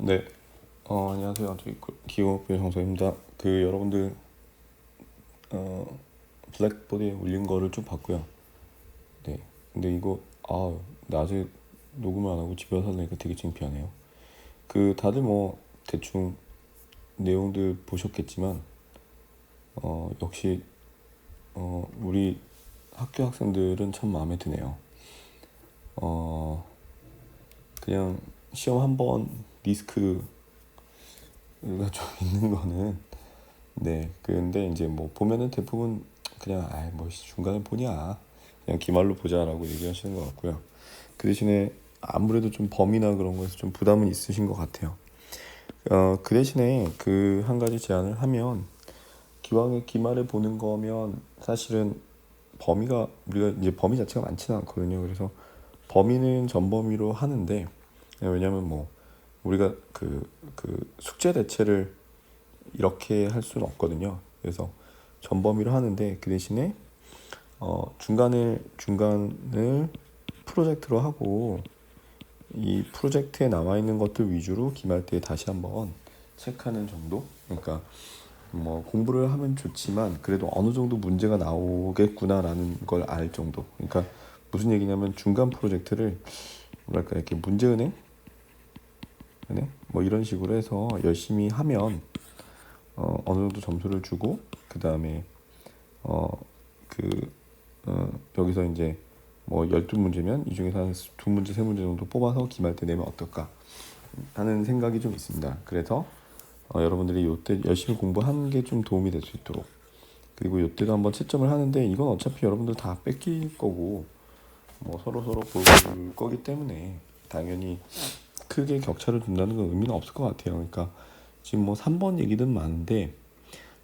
네, 안녕하세요. 저희 기업의 정서입니다. 여러분들 어, 블랙보드에 올린 거를 좀 봤고요. 네, 근데 이거 낮에 녹음을 안 하고 집에 와서 하려니까 되게 창피하네요. 다들 뭐 대충 내용들 보셨겠지만 역시 우리 학교 학생들은 참 마음에 드네요. 어, 그냥 시험 한 번 리스크가 좀 있는 거는 근데 이제 뭐 보면은 대부분 그냥 뭐 중간에 보냐, 그냥 기말로 보자라고 얘기하시는 것 같고요. 그 대신에 아무래도 좀 범위나 그런 거에서 좀 부담은 있으신 것 같아요. 그 대신에 그 한 가지 제안을 하면, 기왕에 기말에 보는 거면 사실은 범위가, 우리가 이제 범위 자체가 많지는 않거든요. 그래서 범위는 전범위로 하는데, 왜냐면 뭐 우리가 그 숙제 대체를 이렇게 할 수는 없거든요. 그래서 전범위로 하는데, 그 대신에 중간을 프로젝트로 하고, 이 프로젝트에 남아 있는 것들 위주로 기말 때 다시 한번 체크하는 정도. 그러니까 뭐 공부를 하면 좋지만 그래도 어느 정도 문제가 나오겠구나라는 걸 알 정도. 그러니까 무슨 얘기냐면, 중간 프로젝트를 뭐랄까 이렇게 문제은행 뭐 이런 식으로 해서 열심히 하면 어느 정도 점수를 주고, 그 다음에 어, 그 여기서 이제 뭐 12문제면 이 중에서 한 2문제, 3문제 정도 뽑아서 기말 때 내면 어떨까 하는 생각이 좀 있습니다. 그래서 여러분들이 요때 열심히 공부하는 게 좀 도움이 될 수 있도록, 그리고 요때도 한번 채점을 하는데, 이건 어차피 여러분들 다 뺏길 거고 뭐 서로 볼 거기 때문에 당연히 크게 격차를 둔다는 건 의미는 없을 것 같아요. 그러니까 지금 뭐 3번 얘기든 많은데,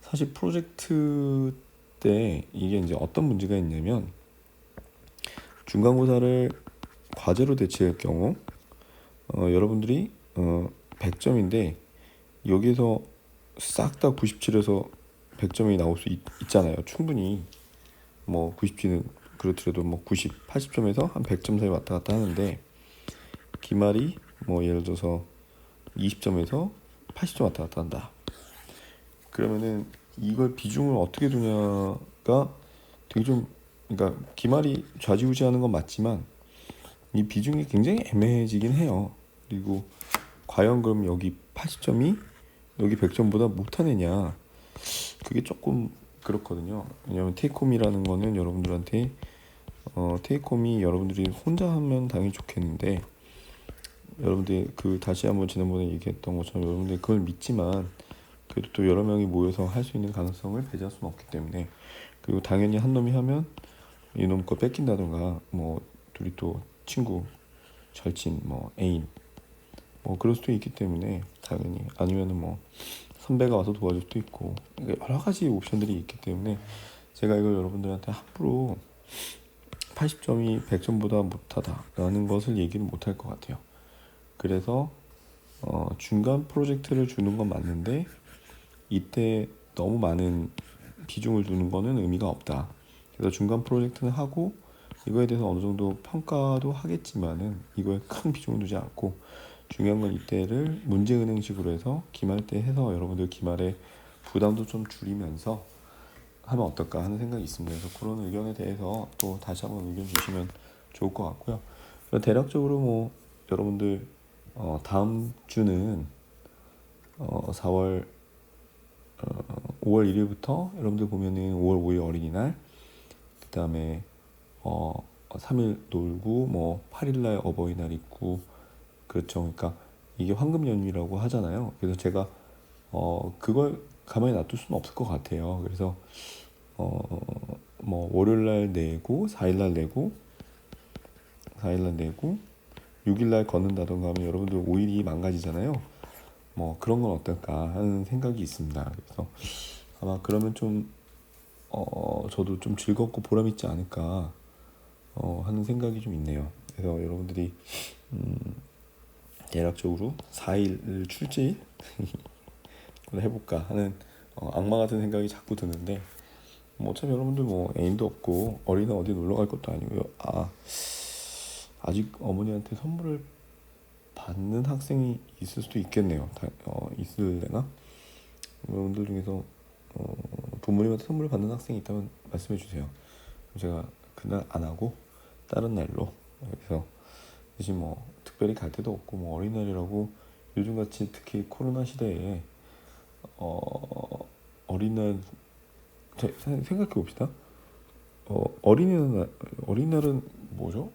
사실 프로젝트 때 이게 이제 어떤 문제가 있냐면, 중간고사를 과제로 대체할 경우 여러분들이 100점인데 여기서 싹 다 97에서 100점이 나올 수 있잖아요. 충분히 뭐 97은 그렇더라도 뭐 90, 80점에서 한 100점 사이 왔다 갔다 하는데, 기말이 뭐 예를 들어서 20점에서 80점 왔다 갔다 한다. 그러면은 이걸 비중을 어떻게 두냐가 되게 좀, 그러니까 기말이 좌지우지하는 건 맞지만 이 비중이 굉장히 애매해지긴 해요. 그리고 과연 그럼 여기 80점이 여기 100점보다 못하느냐, 그게 조금 그렇거든요. 왜냐면 테이크홈이라는 거는 여러분들한테 테이크홈이 여러분들이 혼자 하면 당연히 좋겠는데, 여러분들 다시 한번 지난번에 얘기했던 것처럼 여러분들 그걸 믿지만 그래도 또 여러 명이 모여서 할 수 있는 가능성을 배제할 수는 없기 때문에, 그리고 당연히 한 놈이 하면 이놈 거 뺏긴다던가, 뭐 둘이 또 친구, 절친, 뭐 애인, 뭐 그럴 수도 있기 때문에, 당연히 아니면은 뭐 선배가 와서 도와줄 수도 있고, 그러니까 여러 가지 옵션들이 있기 때문에 제가 이걸 여러분들한테 함부로 80점이 100점보다 못하다라는 것을 얘기를 못할 것 같아요. 그래서 중간 프로젝트를 주는 건 맞는데, 이때 너무 많은 비중을 두는 거는 의미가 없다. 그래서 중간 프로젝트는 하고 이거에 대해서 어느 정도 평가도 하겠지만은 이거에 큰 비중을 두지 않고, 중요한 건 이때를 문제은행식으로 해서 기말 때 해서 여러분들 기말에 부담도 좀 줄이면서 하면 어떨까 하는 생각이 있습니다. 그래서 그런 의견에 대해서 또 다시 한번 의견 주시면 좋을 것 같고요. 대략적으로 뭐 여러분들 다음 주는 4월 5월 1일부터 여러분들 보면은 5월 5일 어린이날, 그 다음에 3일 놀고 뭐 8일날 어버이날 있고, 그렇죠. 그러니까 이게 황금 연휴라고 하잖아요. 그래서 제가 그걸 가만히 놔둘 수는 없을 것 같아요. 그래서 뭐 월요일날 내고 4일날 내고 6일날 걷는다던가 하면 여러분들 5일이 망가지잖아요. 뭐 그런 건 어떨까 하는 생각이 있습니다. 그래서 아마 그러면 좀 저도 좀 즐겁고 보람 있지 않을까 하는 생각이 좀 있네요. 그래서 여러분들이 대략적으로 4일 출제일 해볼까 하는 악마 같은 생각이 자꾸 드는데, 뭐 어차피 여러분들 뭐 애인도 없고 어린이 어디 놀러 갈 것도 아니고요. 아직 어머니한테 선물을 받는 학생이 있을 수도 있겠네요. 있을래나? 여러분들 중에서 부모님한테 선물 받는 학생이 있다면 말씀해 주세요. 제가 그날 안 하고 다른 날로, 그래서 대신 뭐 특별히 갈 데도 없고 뭐 어린이날이라고 요즘같이 특히 코로나 시대에 어린이날 생각해 봅시다. 어린이날은 뭐죠?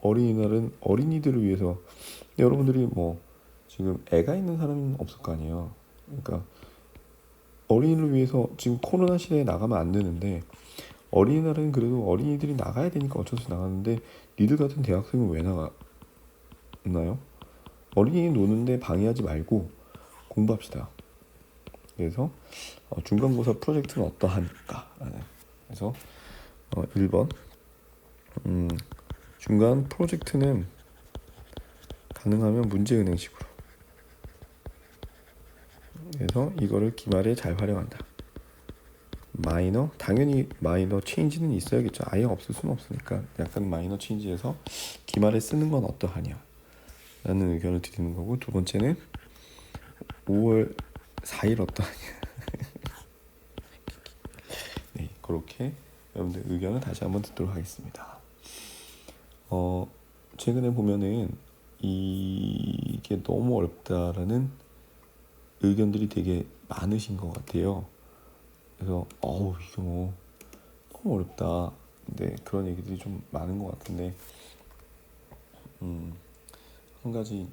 어린이날은 어린이들을 위해서. 여러분들이 뭐 지금 애가 있는 사람은 없을 거 아니에요. 그러니까 어린이를 위해서 지금 코로나 시대에 나가면 안 되는데, 어린이날은 그래도 어린이들이 나가야 되니까 어쩔 수 없이 나가는데 니들 같은 대학생은 왜 나가나요? 어린이 노는데 방해하지 말고 공부합시다. 그래서 중간고사 프로젝트는 어떠합니까? 그래서 1번 중간 프로젝트는 가능하면 문제은행식으로. 그래서 이거를 기말에 잘 활용한다. 마이너, 당연히 마이너 체인지는 있어야겠죠. 아예 없을 수는 없으니까 약간 마이너 체인지에서 기말에 쓰는 건 어떠하냐 라는 의견을 드리는 거고, 두 번째는 5월 4일 어떠하냐. 네, 그렇게 여러분들 의견을 다시 한번 듣도록 하겠습니다. 최근에 보면은 이게 너무 어렵다라는 의견들이 되게 많으신 것 같아요. 그래서 이게 뭐 너무 어렵다. 네, 그런 얘기들이 좀 많은 것 같은데, 한 가지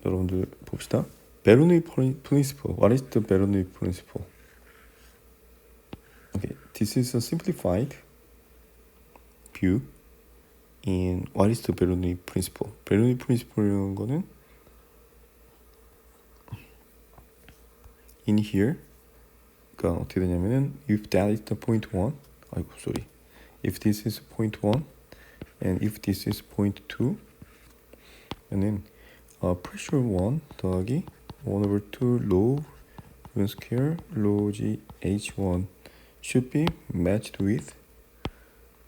여러분들 봅시다. Bernoulli principle. What is the Bernoulli principle? Okay, this is a simplified view in what is the Bernoulli principle. Bernoulli principle이라는 거는 in here, 그러니까 어떻게 되냐면은 if that is the point 1, if this is point 1 and if this is point 2, 는 pressure 1 더하기 1 over 2 rho v square rho g h1 should be matched with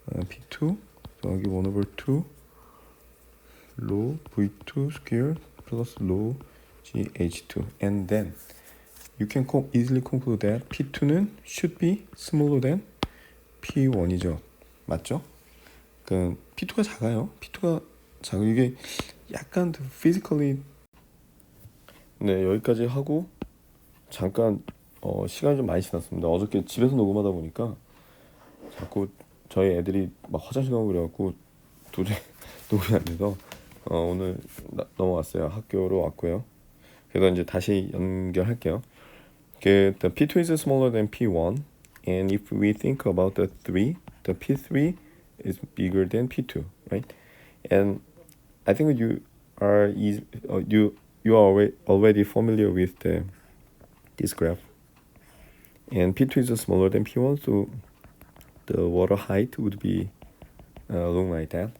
p2 더하기 1 over 2 rho v2 square plus rho g h2, and then you can easily conclude that p2는 should be smaller than p1이죠. 맞죠? 그러니까 p2가 작아요. 이게 약간 physically. 네, 여기까지 하고 잠깐 시간이 좀 많이 지났습니다. 어저께 집에서 녹음하다 보니까 자꾸 저희 애들이 막 화장실 가고 그래갖고 도저히 녹음이 안 돼서 오늘 넘어왔어요. 학교로 왔고요. 그래서 이제 다시 연결할게요. The P2 is smaller than P1, and if we think about the P3 is bigger than P2, right? And I think you are already familiar with this graph. And P2 is smaller than P1, so the water height would be along like that,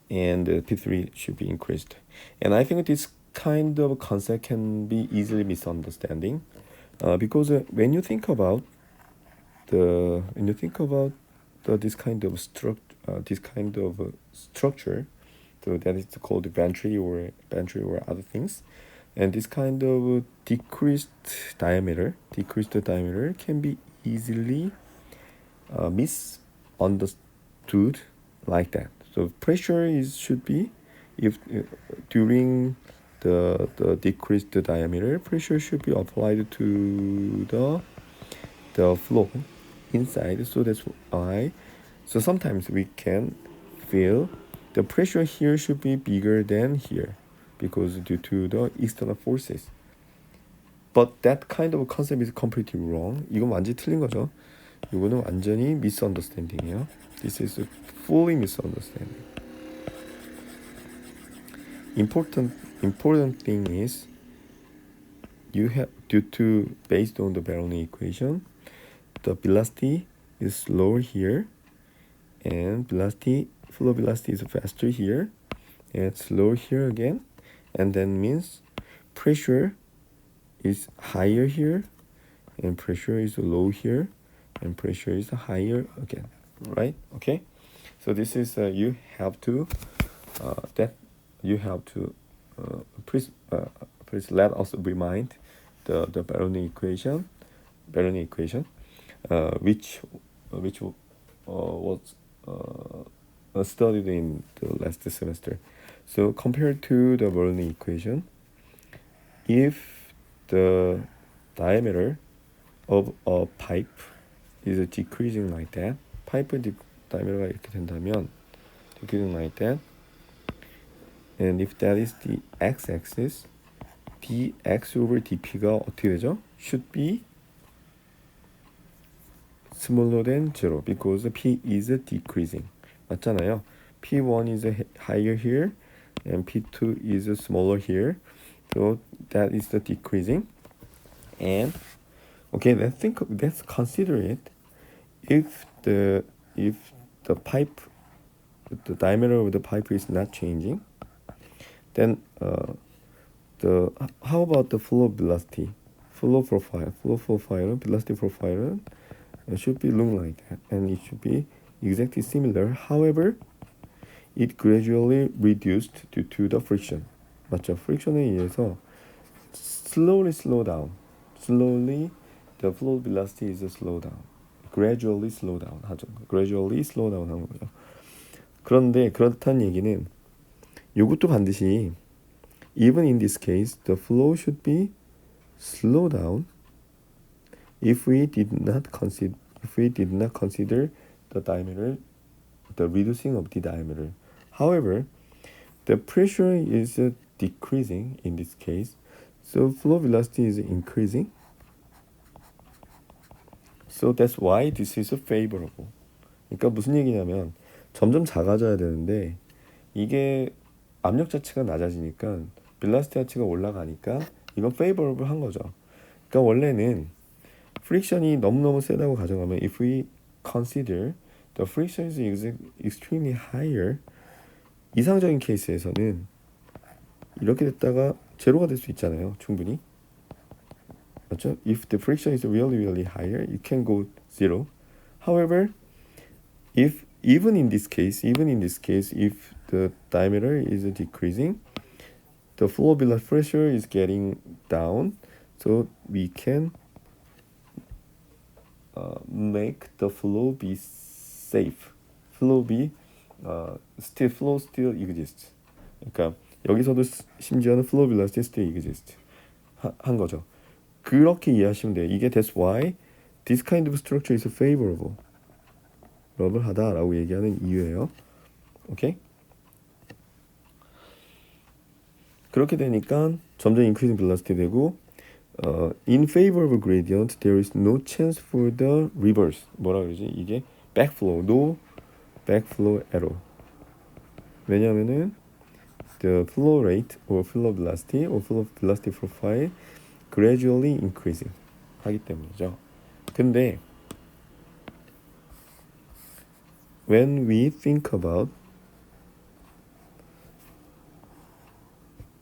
and P3 should be increased. And I think this kind of concept can be easily misunderstanding, because when you think about this kind of structure, so that is called ventry or other things, and this kind of decreased diameter can be easily misunderstood like that. So pressure should be, if during the decreased diameter, pressure should be applied to the flow inside. So that's why. So sometimes we can feel the pressure here should be bigger than here because due to the external forces. But that kind of concept is completely wrong. 이건 완전히 틀린 거죠. 이거는 완전히 misunderstanding이에요. This is a fully misunderstanding. Important thing is based on the Bernoulli equation, the velocity is lower here, and flow velocity is faster here, and it's lower here again, and that means pressure is higher here, and pressure is low here, and pressure is higher again, right? Okay. So this is you have to that you have to please let us remind the Bernoulli equation, which was studied in the last semester. So compared to the Bernoulli equation, if the diameter of a pipe is decreasing like that, 파이프 diameter가 이렇게 된다면, decreasing like that, and if that is the x-axis, dx over dp가 어떻게 되죠? Should be smaller than 0 because p is decreasing. 맞잖아요. p1 is higher here and p2 is smaller here. So that is the decreasing. And okay, let's consider it. If the pipe, the diameter of the pipe is not changing, then how about the flow velocity, flow profile, velocity profile should be look like that, and it should be exactly similar. However, it gradually reduced due to the friction. 맞죠? friction에 의해서 slowly slow down. Slowly, the flow velocity is slow down. Gradually slow down 하죠. Gradually slow down 하는 거죠. 그런데 그렇다는 얘기는 이것도 반드시 even in this case, the flow should be slow down if we did not consider the diameter, the reducing of the diameter. However, the pressure is decreasing in this case, so flow velocity is increasing. So that's why this is favorable. 그러니까 무슨 얘기냐면 점점 작아져야 되는데 이게 압력 자체가 낮아지니까 velocity 자체가 올라가니까 이건 favorable 한 거죠. 그러니까 원래는 friction이 너무너무 세다고 가정하면 if we consider the friction is extremely higher, 이상적인 케이스에서는 이렇게 됐다가 제로가 될 수 있잖아요. 충분히. 맞죠? If the friction is really higher, you can go zero. However, if even in this case, if the diameter is decreasing, the flow velocity pressure is getting down, so we can make the flow be safe. flow still exists. 그러니까 여기서도 심지어는 flow velocity still exists 한 거죠. 그렇게 이해하시면 돼요. 이게 that's why this kind of structure is favorable. 러블하다라고 얘기하는 이유예요. 오케이? 그렇게 되니까 점점 increasing velocity 되고 in favor of a gradient there is no chance for the reverse. 뭐라 그러지? 이게 backflow, no backflow error. 왜냐면은 the flow rate or flow velocity or flow velocity profile gradually increasing 하기 때문이죠. 근데 when we think about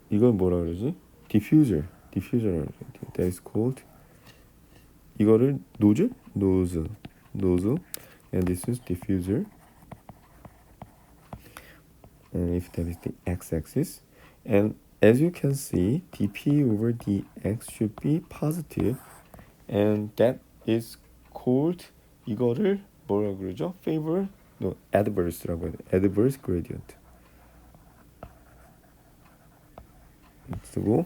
이걸 뭐라 그러지? diffuser that is called 이거를 nozzle and this is diffuser, and if that is the x-axis, and as you can see dp over dx should be positive, and that is called 이거를 뭐라 그러죠? adverse라고 해요. adverse gradient. 쓰고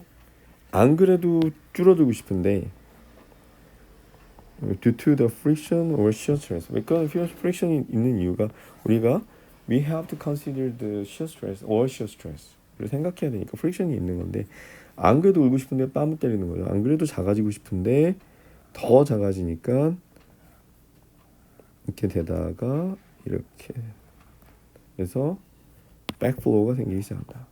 안 그래도 줄어들고 싶은데 due to the friction or shear stress. 그러니까 friction이 있는 이유가 우리가 we have to consider the shear stress or shear stress를 생각해야 되니까 friction이 있는 건데 안 그래도 울고 싶은데 뺨을 때리는 거죠. 안 그래도 작아지고 싶은데 더 작아지니까 이렇게 되다가 이렇게 그래서 백플로우가 생기기 시작한다.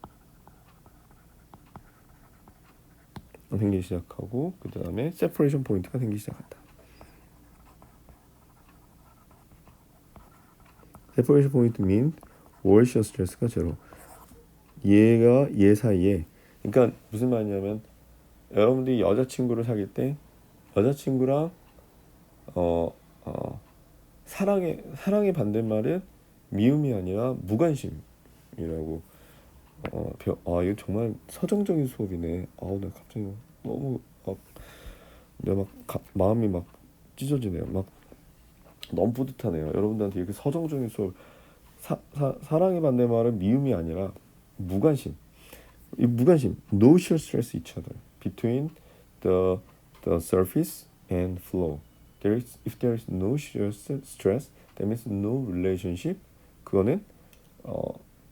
생기기 시작하고 그 다음에 세퍼레이션 포인트가 생기기 시작한다. 세퍼레이션 포인트 mean all shear stress가 제로. 얘가 얘 사이에 그러니까 무슨 말이냐면 여러분들이 여자친구를 사귈 때 여자친구랑 사랑의 반대말은 미움이 아니라 무관심이라고. 이거 정말 서정적인 수업이네. 나 갑자기 너무 내가 마음이 막 찢어지네요. 막 너무 뿌듯하네요. 여러분들한테 이렇게 서정적인 수업. 사랑의 반대말은 미움이 아니라 무관심. 이 무관심. No sheer stress each other between the surface and flow. If there is no sheer stress, that means no relationship. 그거는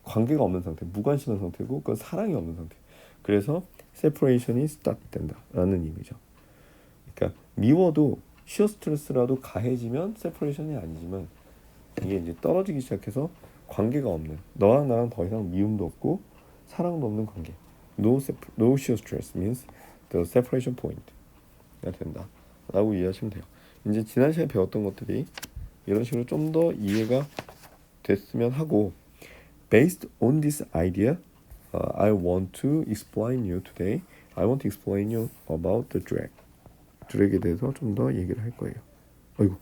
관계가 없는 상태, 무관심한 상태고, 그건 사랑이 없는 상태. 그래서 separation이 start된다라는 의미죠. 그러니까 미워도 sheer stress라도 가해지면 separation이 아니지만 이게 이제 떨어지기 시작해서 관계가 없는, 너랑 나랑 더 이상 미움도 없고 사랑도 없는 관계. No sheer stress means the separation point가 된다 라고 이해하시면 돼요. 이제 지난 시간에 배웠던 것들이 이런 식으로 좀 더 이해가 됐으면 하고, based on this idea, I want to explain you today. I want to explain you about the drag. 드랙에 대해서 좀 더 얘기를 할 거예요. 아이고.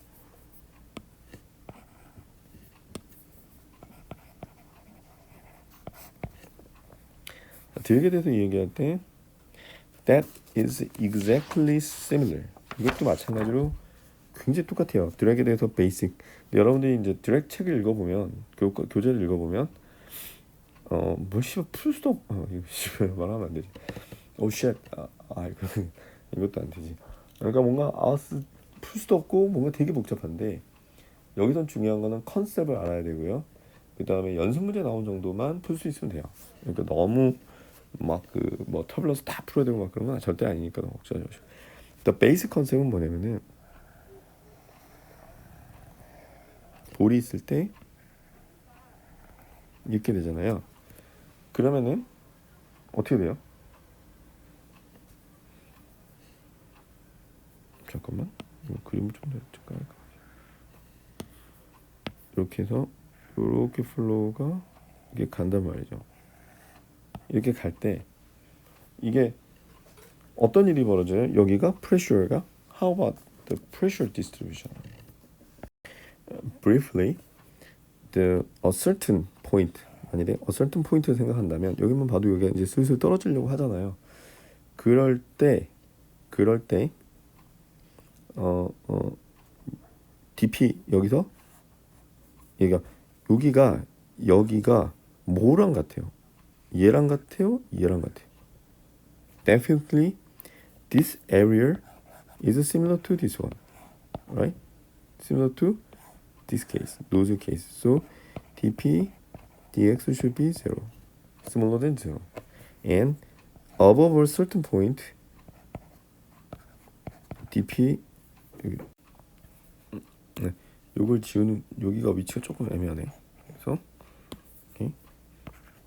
드랙에 대해서 얘기할 때 that is exactly similar. 이것도 마찬가지로 굉장히 똑같아요. 드랙에 대해서 베이직. 여러분들이 이제 드랙 책을 읽어보면, 교재를 읽어보면 뭐 씨발 풀 수도 이거 씨발 말하면 안 되지. 쉣. 이것도 안 되지. 그러니까 뭔가 풀 수도 없고 뭔가 되게 복잡한데, 여기선 중요한 거는 컨셉을 알아야 되고요. 그 다음에 연습 문제 나온 정도만 풀 수 있으면 돼요. 그러니까 너무 막 뭐 터블러스 다 풀어야 되고 막 그런 건 절대 아니니까 너무 걱정하지 마시고. 또 베이스 컨셉은 뭐냐면은, 볼이 있을 때 이렇게 되잖아요. 그러면은 어떻게 돼요? 잠깐만, 그림을 좀 더 잠깐. 이렇게 해서 이렇게 플로우가 이게 간단 말이죠. 이렇게 갈 때 이게 어떤 일이 벌어져요? 여기가 pressure가, how about the pressure distribution? Briefly, a certain point, 아니래, a certain point를 생각한다면, 여기만 봐도 여기가 이제 슬슬 떨어지려고 하잖아요. 그럴 때 dp 여기서 여기가 뭐랑 같아요? 얘랑 같아요? 얘랑 같아요? Definitely, this area is similar to this one, right? Similar to this case, those cases. So dp dx should be 0, smaller than 0. And above a certain point, dp 요걸 지우는, 여기가 위치가 조금 애매하네. 그래서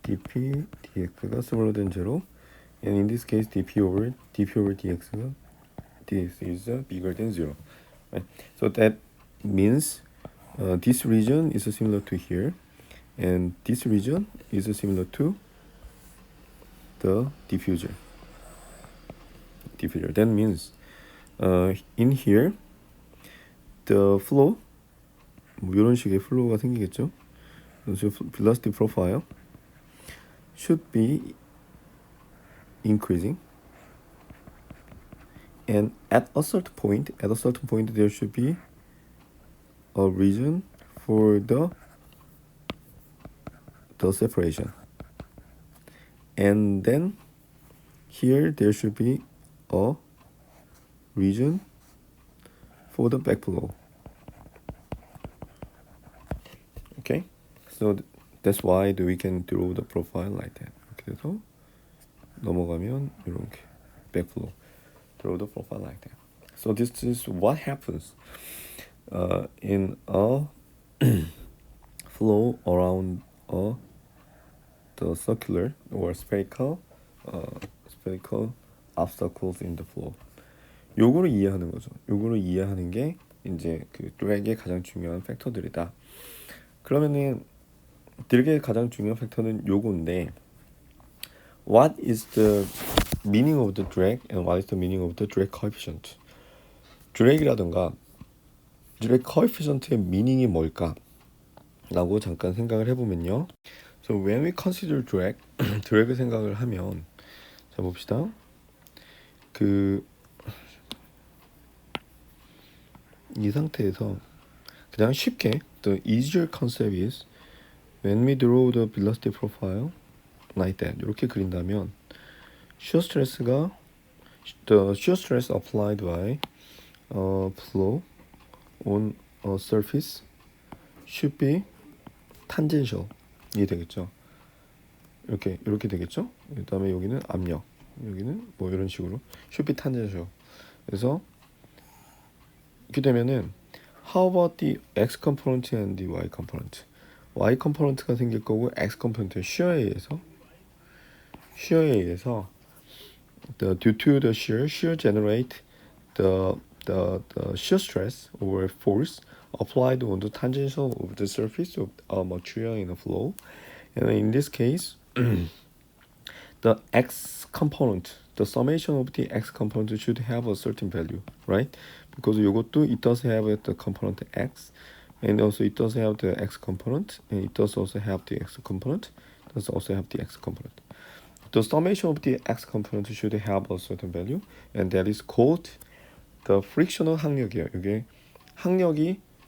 dp dx가 smaller than 0, and in this case dp over dx가 dx is bigger than 0. Right? So that means this region is similar to here, and this region is similar to the diffuser. That means in here the flow, 뭐 이런 식의 플로우가 생기겠죠. 그래서 velocity profile should be increasing, and at a certain point there should be a region for the separation, and then here there should be a region for the backflow. Okay, so that's why we can draw the profile like that. 이렇게 돼서 넘어가면 이렇게 backflow, draw the profile like that. So this is what happens in a flow around the circular or spherical obstacles in the flow. 요거를 이해하는 거죠. 요거를 이해하는 게 이제 그 드랙의 가장 중요한 팩터들이다. 그러면은 드랙의 가장 중요한 팩터는 요건데, what is the meaning of the drag and what is the meaning of the drag coefficient? 드랙이라든가 드랙 coefficient의 meaning이 뭘까? 라고 잠깐 생각을 해보면요. So when we consider drag, 드래그 생각을 하면 자 봅시다. 이 상태에서 그냥 쉽게 the easier concept is when we draw the velocity profile like that 이렇게 그린다면 shear stress가 the shear stress applied by flow on a surface should be tangential 이게 되겠죠. 이렇게 되겠죠. 그다음에 여기는 압력, 여기는 뭐 이런 식으로 should be tangential. 그래서 이렇게 되면은 how about the x component and the y component? y component가 생길 거고 x component shear에 의해서 due to the shear generate the shear stress or force applied on the tangential of the surface of a material in a flow. And in this case, the x component, the summation of the x component should have a certain value, right? Because 이것도 it does have the component x, and also it does have the x component, and it does also have the x component. It does also have the x component. The summation of the x component should have a certain value, and that is called the frictional 항력이에요. 이게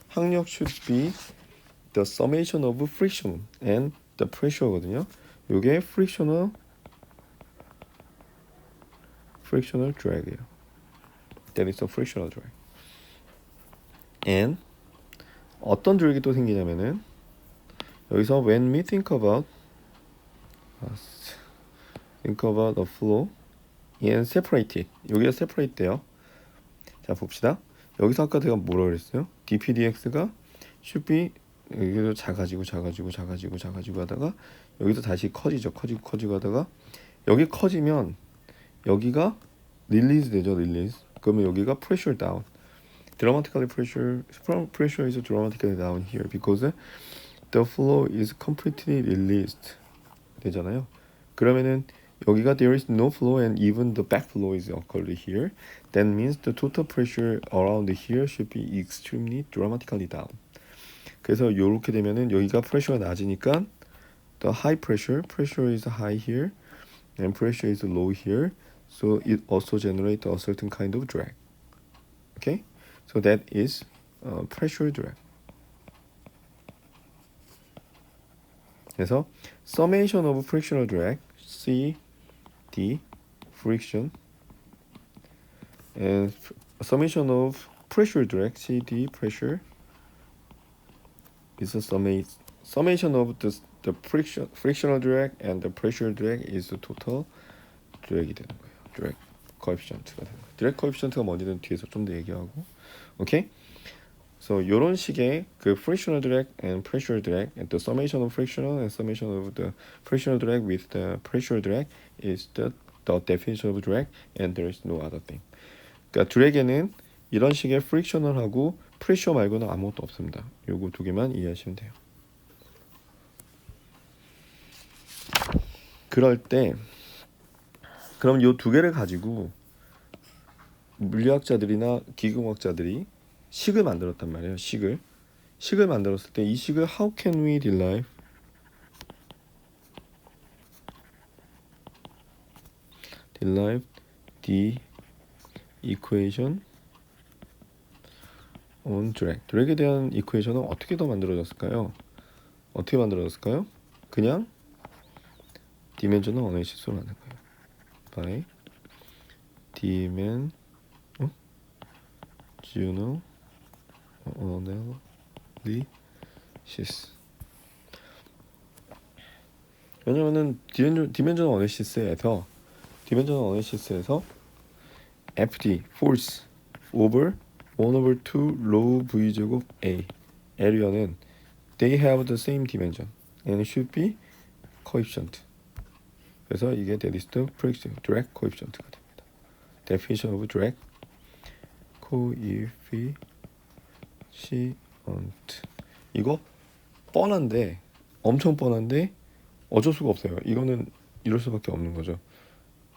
항력 should be the summation of friction and the pressure거든요. 이게 frictional drag이에요. That is a frictional drag. And 어떤 드랙이 또 생기냐면은 여기서 when we think about a flow and separate it. 여기가 separate 돼요. 자 봅시다. 여기서 아까 제가 뭐라 그랬어요? dpdx가 should be 여기서 작아지고 하다가 여기서 다시 커지죠. 커지고 하다가 여기 커지면 여기가 릴리즈 되죠. 릴리즈. 그러면 여기가 pressure down. pressure is dramatically down here because the flow is completely released 되잖아요. 그러면은 여기가 there is no flow and even the backflow is occurred here. That means the total pressure around here should be extremely dramatically down. 그래서 이렇게 되면은 여기가 pressure가 낮으니까 the high pressure is high here and pressure is low here. So it also generates a certain kind of drag. Okay, so that is pressure drag. 그래서 summation of frictional drag CD friction and summation of pressure drag CD pressure is a summation of the frictional drag and the pressure drag is the total drag이 되는 거예요. drag coefficient가 되는 거예요. drag coefficient가 뭔지는 뒤에서 좀 더 얘기하고, 오케이? So 이런 식의 그 frictional drag and pressure drag, and the summation of frictional and summation of the frictional drag with the pressure drag is the definition of drag, and there is no other thing. 그러니까 드랙에는 이런 식의 frictional하고 pressure 말고는 아무것도 없습니다. 요거 두 개만 이해하시면 돼요. 그럴 때 그럼 요 두 개를 가지고 물리학자들이나 기계공학자들이 식을 만들었단 말이에요. 식을 만들었을 때 이 식을 how can we derive the equation on drag. 드랙에 대한 이퀘이션은 어떻게 더 만들어졌을까요? 그냥 디멘전을 어널리시스로 만든 거예요. by dimensional analysis. 왜냐면은 디멘전al 어널리시스에서 FD force over 1/2 rho v 제곱 a area는 they have the same dimension and should be coefficient. 그래서 이게 that is the drag coefficient가 됩니다. definition of drag coefficient. 이거 엄청 뻔한데 어쩔 수가 없어요. 이거는 이럴 수밖에 없는 거죠.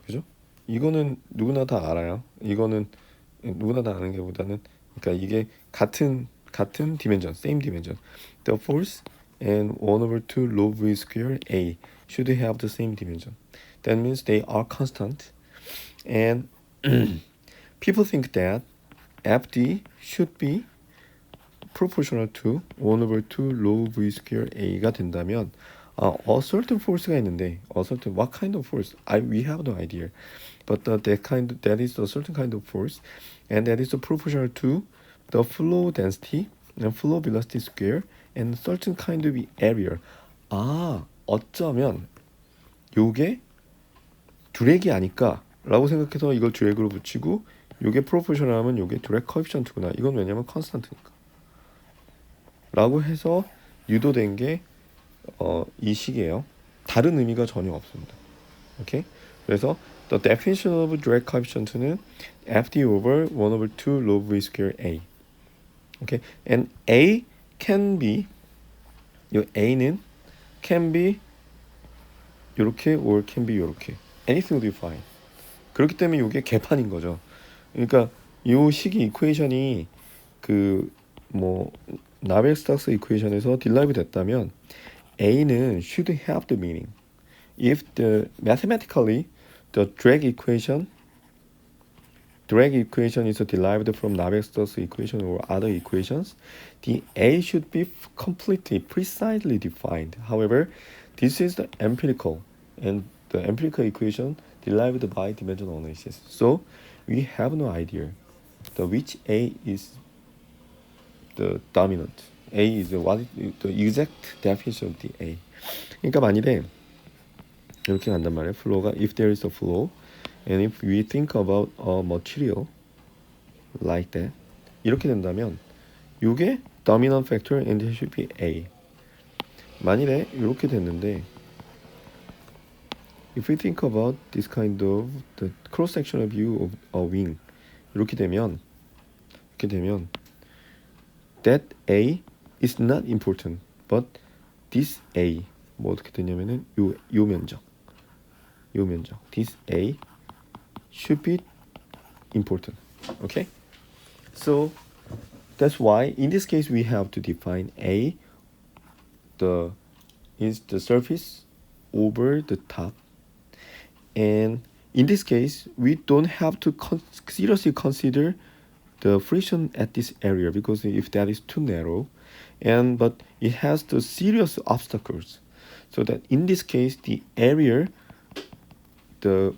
그죠? 이거는 누구나 다 알아요. 이거는 누구나 다 아는 게 보다는, 그러니까 이게 같은 디멘전, same dimension. The force and 1 over 2 log v square a should have the same dimension. That means they are constant. And people think that FD should be proportional to 1 over 2 log v square a가 된다면 a certain force가 있는데 a certain what kind of force? We have no idea. But that is a certain kind of force, and that is proportional to the flow density and flow velocity square and certain kind of area. 어쩌면 요게 드래기 아닐까 라고 생각해서 이걸 드래그로 붙이고 요게 프로포셔널하면 요게 드래그 코에피션트구나. 이건 왜냐면 컨스탄트니까 라고 해서 유도된 게 이 식이에요. 다른 의미가 전혀 없습니다. 오케이? 그래서 the definition of drag coefficient는 FD over 1 over 2 log v square A. Okay? And A can be 요 A는 can be 요렇게 or can be 요렇게. Anything will be fine. 그렇기 때문에 이게 개판인 거죠. 그러니까 요 식이 이퀘이션이 그 뭐 나벨-스톡스 이퀘이션에서 derive 됐다면 A는 should have the meaning. If the mathematically the drag equation is derived from Navier-Stokes equation or other equations, the A should be completely, precisely defined. However, this is the empirical, and the empirical equation derived by dimensional analysis. So we have no idea which A is the dominant. A is what is the exact definition of the A. 그러니까 만일에 이렇게 간단 말이에요. flow가 if there is a flow and if we think about a material like that 이렇게 된다면 이게 dominant factor and it should be A. 만일에 이렇게 됐는데 if we think about this kind of the cross-sectional view of a wing 이렇게 되면 that A is not important but this A 뭐 어떻게 되냐면은 요 면적 this A should be important. Okay, so that's why in this case we have to define A is the surface over the top, and in this case we don't have to seriously consider the friction at this area because if that is too narrow, but it has the serious obstacles, so that in this case the area the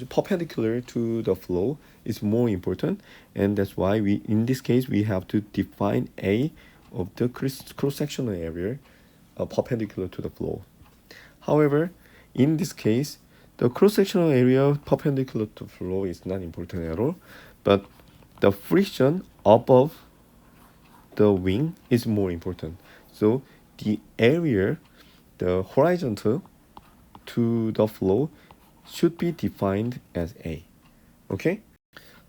perpendicular to the flow is more important, and that's why we in this case we have to define A of the cross-sectional area perpendicular to the flow. However, in this case the cross-sectional area perpendicular to flow is not important at all, but the friction above the wing is more important. So the area, the horizontal to the flow should be defined as A. 오케이?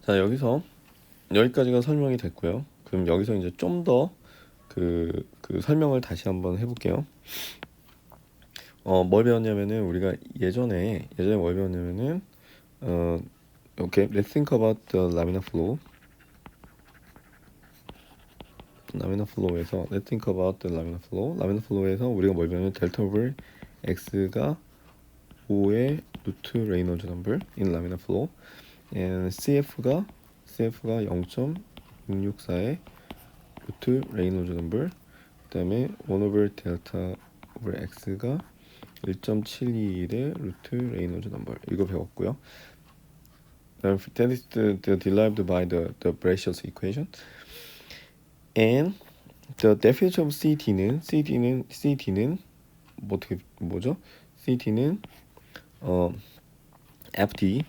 자, 여기까지가 설명이 됐고요. 그럼 여기서 이제 좀 더 그 설명을 다시 한번 해볼게요. 뭘 배웠냐면은 우리가 예전에 뭘 배웠냐면은 okay, let's think about the laminar flow. let's think about the laminar flow. laminar flow에서 우리가 뭘 배우냐면 델타 오버 x가 5의 루트 레이놀즈 넘버 in laminar flow, and CF가 0.664의 루트 레이놀즈 넘버, 그다음에 1 over 델타 오버 x가 1.721의 루트 레이놀즈 넘버 이거 배웠고요. That is derived by the Brescia's equation. And the definition of CT는 뭐죠? CT는 FD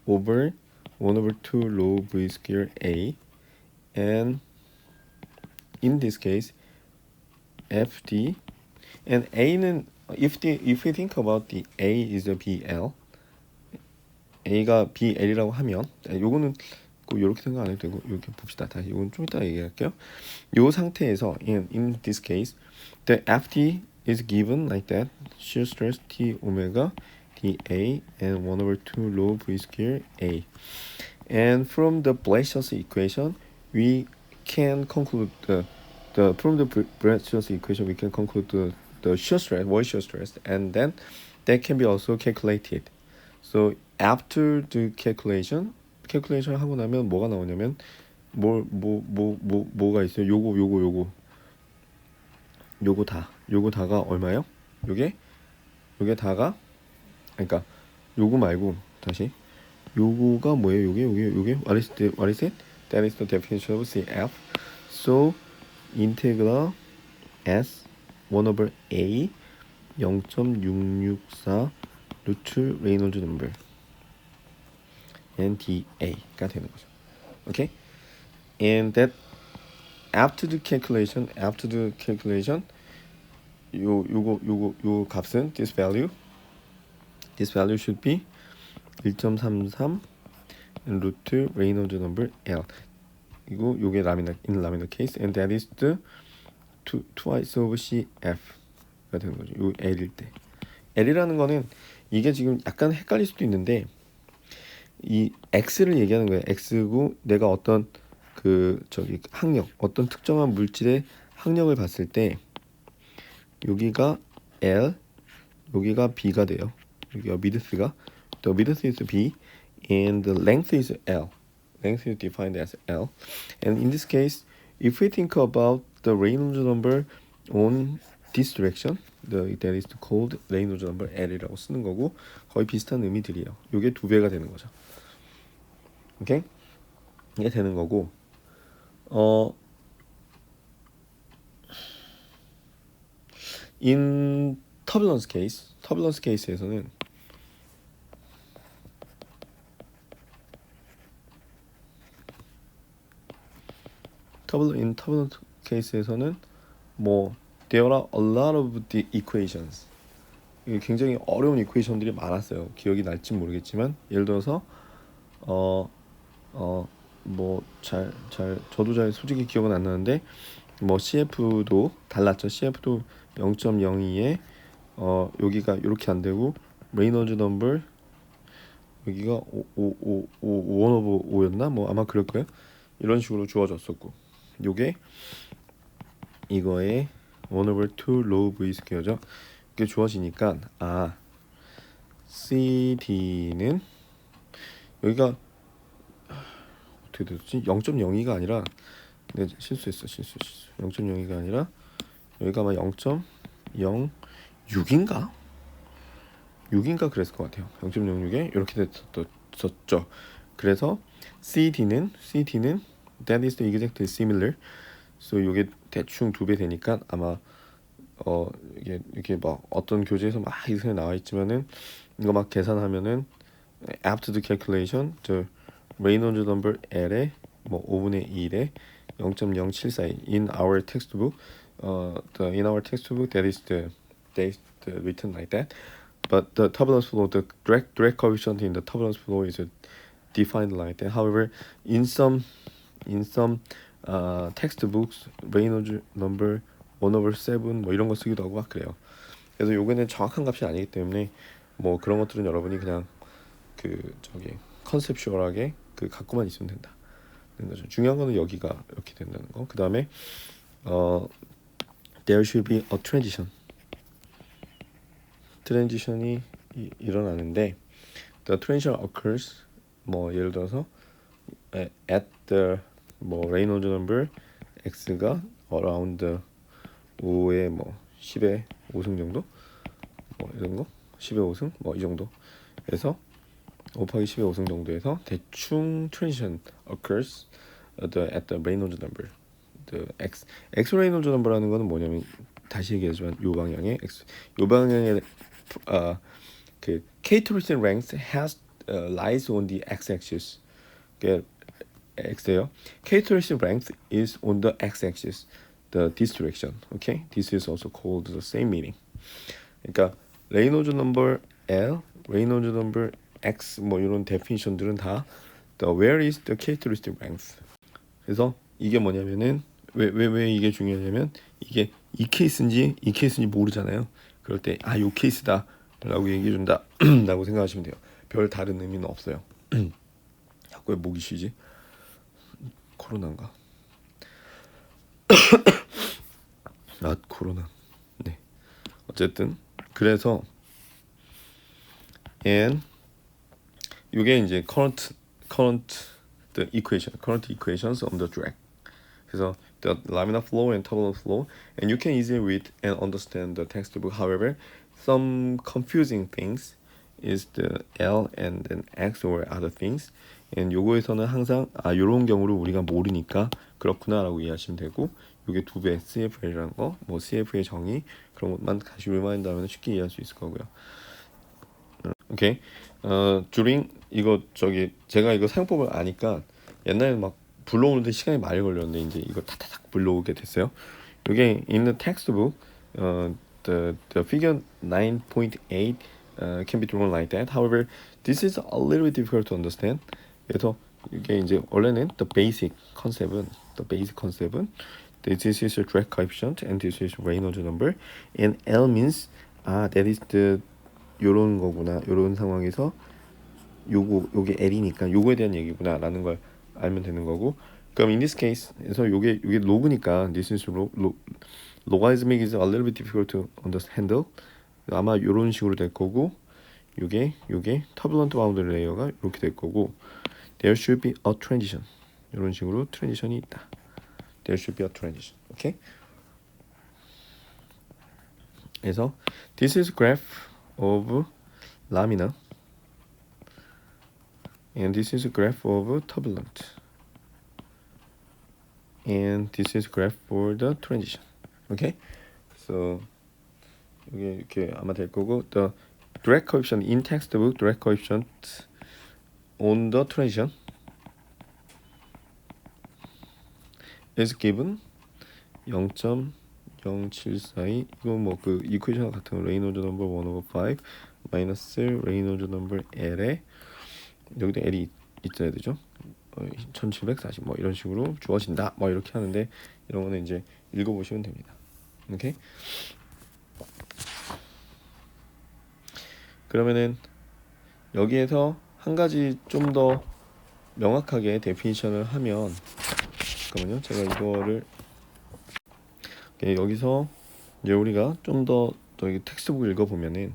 over 1 over 2 log V square A, and in this case FD and A는 if we think about the A is a BL, A가 BL이라고 하면 요거는 이렇게 생각 안 해도 되고 이렇게 봅시다. 다시 이건 좀 이따 얘기할게요. 요 상태에서 in this case the FD is given like that, shear stress T omega dA and 1 over 2 log V square A, and from the Brescia's equation we can conclude from the Brett-Schulz equation we can conclude the shear stress, wall shear stress, and then that can be also calculated. So after the calculation 하고 나면 뭐가 나오냐면 뭐가 있어요? 요거 다가 얼마예요? 요게 다가 그러니까 요거 말고 다시 요거가 뭐예요? 요게 what is it? That is the definition of CF. So integral S 1 over A 0.664 루트 레이놀즈 넘버 and DA가 되는 거죠. Okay? And that after the calculation 요 값은 this value should be 1.33 루트 레이놀즈 넘버 L. 이거 요게 라미나 케이스 and that is the twice of CF가 되는 거죠. 요 L일 때. L이라는 거는 이게 지금 약간 헷갈릴 수도 있는데 이 X를 얘기하는 거예요. X고 내가 어떤 학력, 어떤 특정한 물질의 학력을 봤을 때 여기가 L, 여기가 B가 돼요. 여기가 width가 the width is B and the length is L. Length is defined as L. And in this case, if we think about the Reynolds number on this direction, that is called Reynolds number L이라고 쓰는 거고 거의 비슷한 의미들이에요. 이게 2배가 되는 거죠. 오케이? 이게 되는 거고 in turbulence case에서는 in turbulence case에서는 there are a lot of the equations. 굉장히 어려운 이퀘이션들이 많았어요. 기억이 날지 모르겠지만 예를 들어서 저도 잘 솔직히 기억은 안 나는데 CF도 달랐죠. CF도 0.02에 여기가 이렇게 안 되고 레이놀즈 넘버 여기가 1 over 5였나? 아마 그럴 거예요. 이런 식으로 주어졌었고 요게 이거에 1 over 2 로우 V 스퀘어죠. 이게 주어지니까 CD는 여기가 어떻게 됐지? 0.02가 아니라 실수했어. 0.02가 아니라 여기가 아마 0.06인가? 6인가 그랬을 것 같아요. 0.06에 이렇게 됐었죠. 그래서 CD는 that is the exactly similar. So 이게 대충 2배 되니까 아마 이게 어떤 교재에서 막 이렇게 나와 있지만은 이거 막 계산하면은 after the calculation the Reynolds number L에 5분의 1에 0.0742 in our textbook that is written like that. But the turbulence flow, the direct coefficient in the turbulence flow is defined like that. However, in some textbooks, Reynolds number 1 over 7 이런 거 쓰기도 하고 막 그래요. 그래서 요거는 정확한 값이 아니기 때문에 그런 것들은 여러분이 그냥 컨셉슈얼하게 갖고만 있으면 된다. 거죠. 중요한 거는 여기가 이렇게 된다는 거. 그 다음에 there should be a transition. 트랜지션이 일어나는데 the transition occurs 예를 들어서 at the Reynolds number x가 around 5의 10의 5승 정도 이런 거 10의 5승 이 정도 그래서 5 곱하기 10의 5승 정도에서 대충 transition occurs at the Reynolds number. the x Reynolds number라는 거는 뭐냐면 다시 얘기하지만 요 방향의 characteristic length lies on the x-axis. x예요. Characteristic length is on the x-axis. This direction. Okay? This is also called the same meaning. 그러니까 Reynolds number L, Reynolds number X 이런 definition들은 다 where is the characteristic length. 그래서 이게 뭐냐면은 왜 이게 중요하냐면 이게 이 케이스인지 모르잖아요. 그럴 때 요 케이스다 라고 얘기해 준다 라고 생각하시면 돼요. 별 다른 의미는 없어요. 자꾸 왜 목이 쉬지? 코로나인가? 코로나. 네. 어쨌든 그래서 and 이게 이제 current equations of the drag. 그래서 the laminar flow and turbulent flow, and you can easily read and understand the textbook. However, some confusing things is the L and then X or other things. and 요거에서는 항상 요런 경우를 우리가 모르니까 그렇구나라고 이해하시면 되고, 요게 두 배 CFL이라는 거, 뭐 CF의 정의 그런 것만 다시 리마인드 하면 쉽게 이해할 수 있을 거고요. 오케이. during 이거 제가 이거 사용법을 아니까 옛날에 막 불러오는데 시간이 많이 걸렸는데 이제 이거 타타닥 불러오게 됐어요. 이게 in the textbook, the figure 9.8 can be drawn like that. However, this is a little bit difficult to understand. 그래서 이게 이제 원래는 the basic concept은 this is a drag coefficient and this is Reynolds number, and L means that is the 요런 거구나. 요런 상황에서 요게 L이니까 요거에 대한 얘기구나라는 걸 알면 되는 거고. 그럼 in this case에서 요게 로그니까 this is logarithmic is a little bit difficult to handle. 아마 요런 식으로 될 거고, 요게 turbulent boundary layer가 이렇게 될 거고, there should be a transition. 이런 식으로 트랜지션이 있다. There should be a transition. 오케이? 그래서 this is graph of laminar and this is graph of turbulent and this is graph for the transition. Okay? So 이게 이렇게 아마 될 거고, the drag coefficient in textbook, drag coefficient on the transition is given 0.0742. 이건 뭐 그 이퀘이션 같은 거 레이놀즈 넘버 1/5 마이너스 레이놀즈 넘버 L에 여기도 L이 있어야 되죠. 1740 뭐 이런 식으로 주어진다. 뭐 이렇게 하는데 이런 거는 이제 읽어보시면 됩니다. 오케이? 그러면은 여기에서 한 가지 좀 더 명확하게 데피니션을 하면, 잠깐만요. 제가 이거를 여기서 이제 우리가 좀 더 여기 텍스트북 읽어보면은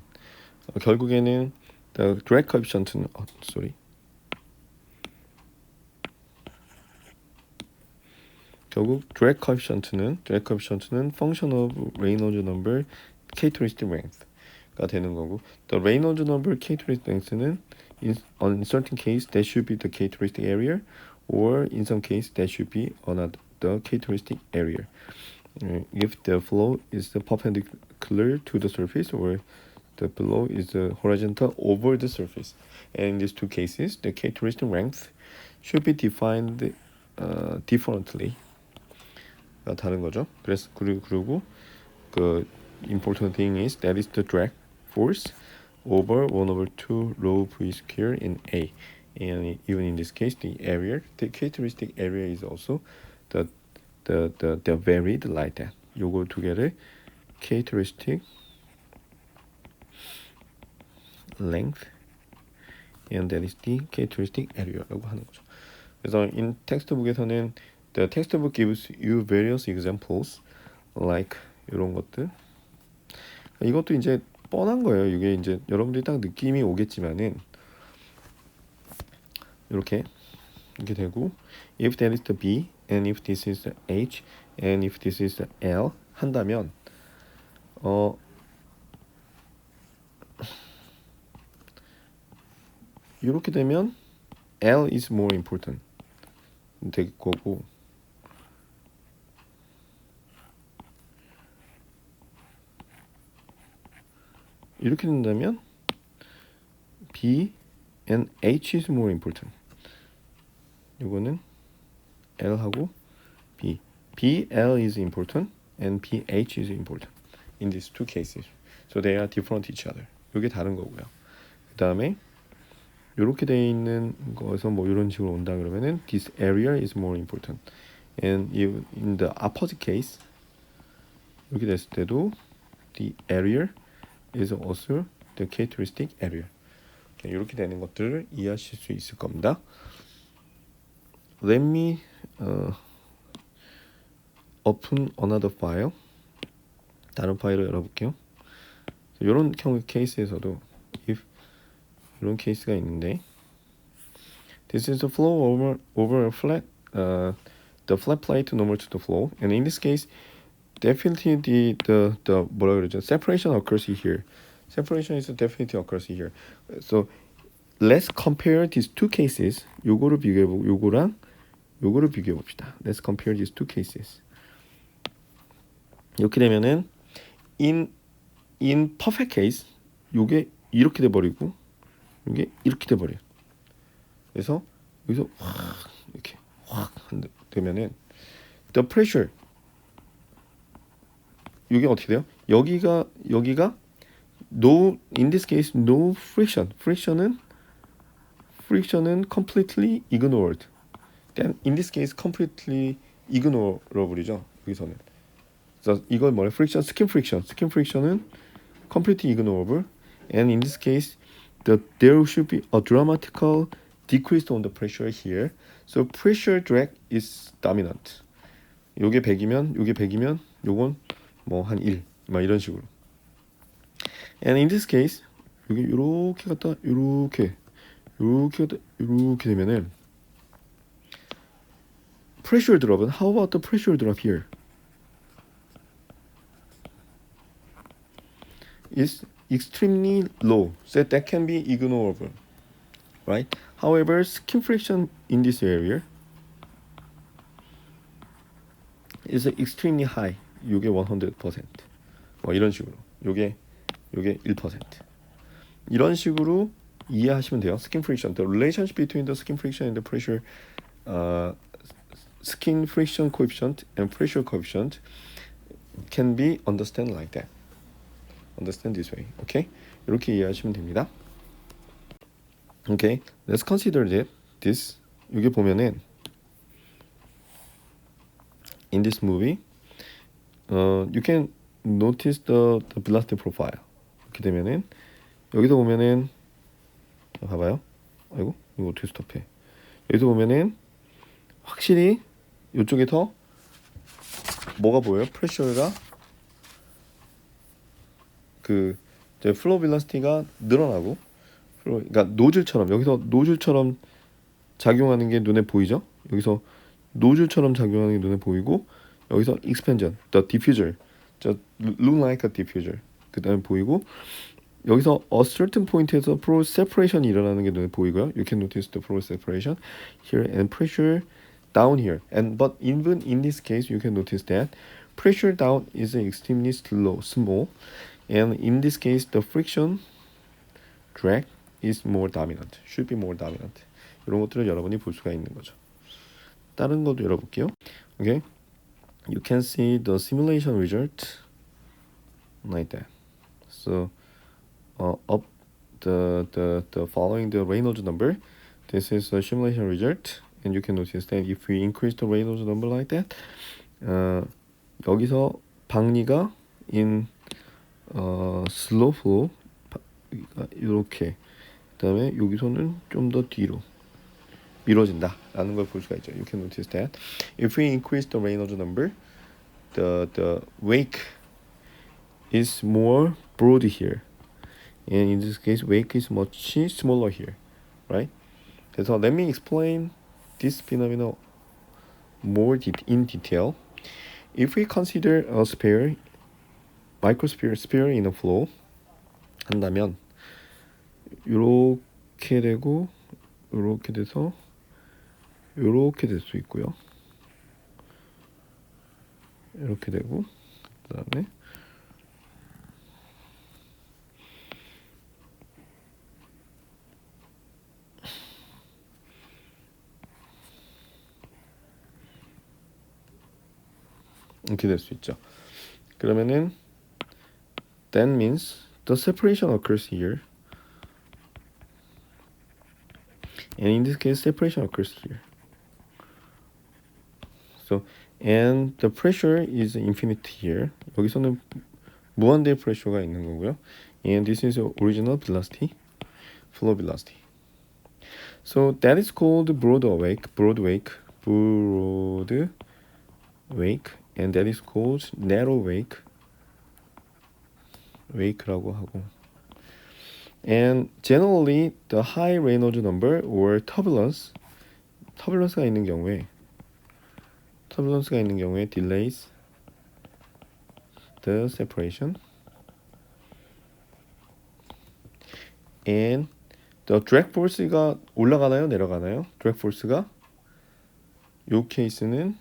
결국에는 the drag coefficient는 결국 drag coefficient는 function of Reynolds number characteristic length가 되는 거고, the Reynolds number characteristic length는 in certain case that should be the characteristic area, or in some case that should be another the characteristic area. If the flow is perpendicular to the surface or the flow is horizontal over the surface. And in these two cases, the characteristic length should be defined differently. 다른 거죠. 그래서 그리고 그 important thing is that is the drag force over 1/2 rho v square in A. And even in this case, the characteristic area is also the varied like that. 요거 두 개를 characteristic length and that is the characteristic area라고 하는 거죠. 그래서 in textbook에서는 the textbook gives you various examples like 이런 것들. 이것도 이제 뻔한 거예요. 이게 이제 여러분들이 딱 느낌이 오겠지만은 이렇게 되고, if that is the B and if this is the H and if this is the L 한다면 이렇게 되면 L is more important 될 거고, 이렇게 된다면 B and H is more important. 이거는 L하고 B, L is important and BH is important in these two cases. So they are different each other. 이게 다른 거고요. 그 다음에 이렇게 돼 있는 거에서 뭐 이런 식으로 온다 그러면은 this area is more important. And in the opposite case, 이렇게 됐을 때도 the area is also the characteristic area. 이렇게 되는 것들을 이해하실 수 있을 겁니다. Let me open another file 다른 파일을 열어볼게요. 이런 경우 케이스에서도 if 이런 케이스가 있는데 this is the flow over a flat the flat plate normal to the flow, and in this case definitely the 뭐라 그러죠? Separation occurs here. Separation is definitely occurs here. So let's compare these two cases. 요거를 비교해보고 요거랑 요거를 비교해봅시다. Let's compare these two cases. 이렇게 되면은 in perfect case 요게 이렇게 돼버리고 요게 이렇게 돼버려요. 그래서 여기서 이렇게 확 되면은 the pressure 이게 어떻게 돼요? 여기가 no, in this case no friction. friction은 completely ignored. then in this case completely ignore버리죠. 여기서는. 그래서 이걸 뭐래? skin friction은 completely ignorable. and in this case there should be a dramatical decrease on the pressure here. so pressure drag is dominant. 요게 100이면 요건 뭐 한 1, 막 이런 식으로. And in this case, 여기 이렇게 갔다 이렇게 되면은 pressure drop은 how about the pressure drop here? Is extremely low, so that can be ignorable, right? However, skin friction in this area is extremely high. 요게 100%. 뭐 이런 식으로. 요게 1%. 이런 식으로 이해하시면 돼요. skin friction. The relationship between the skin friction and the pressure skin friction coefficient and pressure coefficient can be understood like that. Understand this way. Okay? 이렇게 이해하시면 됩니다. Okay. Let's consider this. 여기 보면은 in this movie you can notice the velocity profile. 이렇게 되면은 여기서 보면은 봐봐요. 아이고 이거 어떻게 스톱해? 여기서 보면은 확실히 이쪽에 더 뭐가 보여요? 프레셔가 그 플로우 벨로시티가 늘어나고, 그러니까 노즐처럼 여기서 노즐처럼 작용하는 게 눈에 보이죠? 여기서 노즐처럼 작용하는 게 눈에 보이고, 여기서 expansion, the diffuser, look like a diffuser 그 다음에 보이고, 여기서 a certain point에서 flow separation이 일어나는 게 눈에 보이고요. You can notice the flow separation here and pressure down here. But even in this case, you can notice that pressure down is extremely small, and in this case, the friction drag is more dominant. Should be more dominant. 이런 것들을 여러분이 볼 수가 있는 거죠. 다른 것도 열어볼게요. Okay, you can see the simulation result like that. So up the following the Reynolds number, this is a simulation result, and you can notice that if we increase the Reynolds number like that, 여기서 박리가 in slow flow 이렇게, 그다음에 여기서는 좀 더 뒤로 미뤄진다라는 걸 볼 수가 있죠. You can notice that if we increase the Reynolds number, the wake is more broad here, and in this case wake is much smaller here, right? So let me explain this phenomenon more in detail. If we consider a sphere, sphere in a flow 한다면 이렇게 되고 이렇게 돼서 이렇게 될 수 있고요. 이렇게 되고 그다음에 이렇게 될 수 있죠. 그러면은 that means the separation occurs here, and in this case separation occurs here. So and the pressure is infinite here. 여기서는 무한대의 프레셔가 있는 거고요. And this is original velocity, flow velocity. So that is called broad wake, and that is called narrow wake, wake라고 하고. And generally the high Reynolds number or turbulence가 있는 경우에 delays the separation. And the drag force가 올라가나요, 내려가나요? drag force가 이 케이스는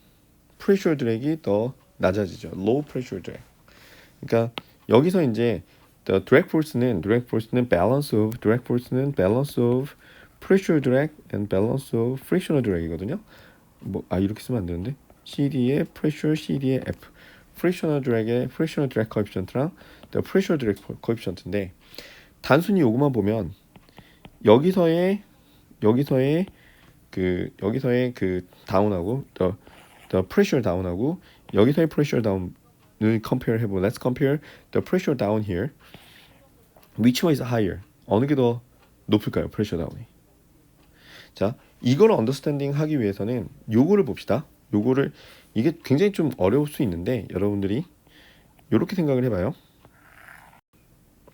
pressure drag이 더 낮아지죠. low pressure drag. 그러니까 여기서 이제 the drag force는 balance of pressure drag and balance of frictional drag이거든요. 이렇게 쓰면 안 되는데 CD의 pressure, CD의 F. frictional drag의 frictional drag coefficient랑 the pressure drag coefficient인데 단순히 요것만 보면 여기서의 그 다운하고 the pressure down하고 여기서의 pressure down을 compare 해보고 let's compare the pressure down here. Which one is higher? 어느 게 더 높을까요? pressure down이. 자, 이걸 understanding 하기 위해서는 요거를 봅시다. 요거를 이게 굉장히 좀 어려울 수 있는데 여러분들이 요렇게 생각을 해봐요.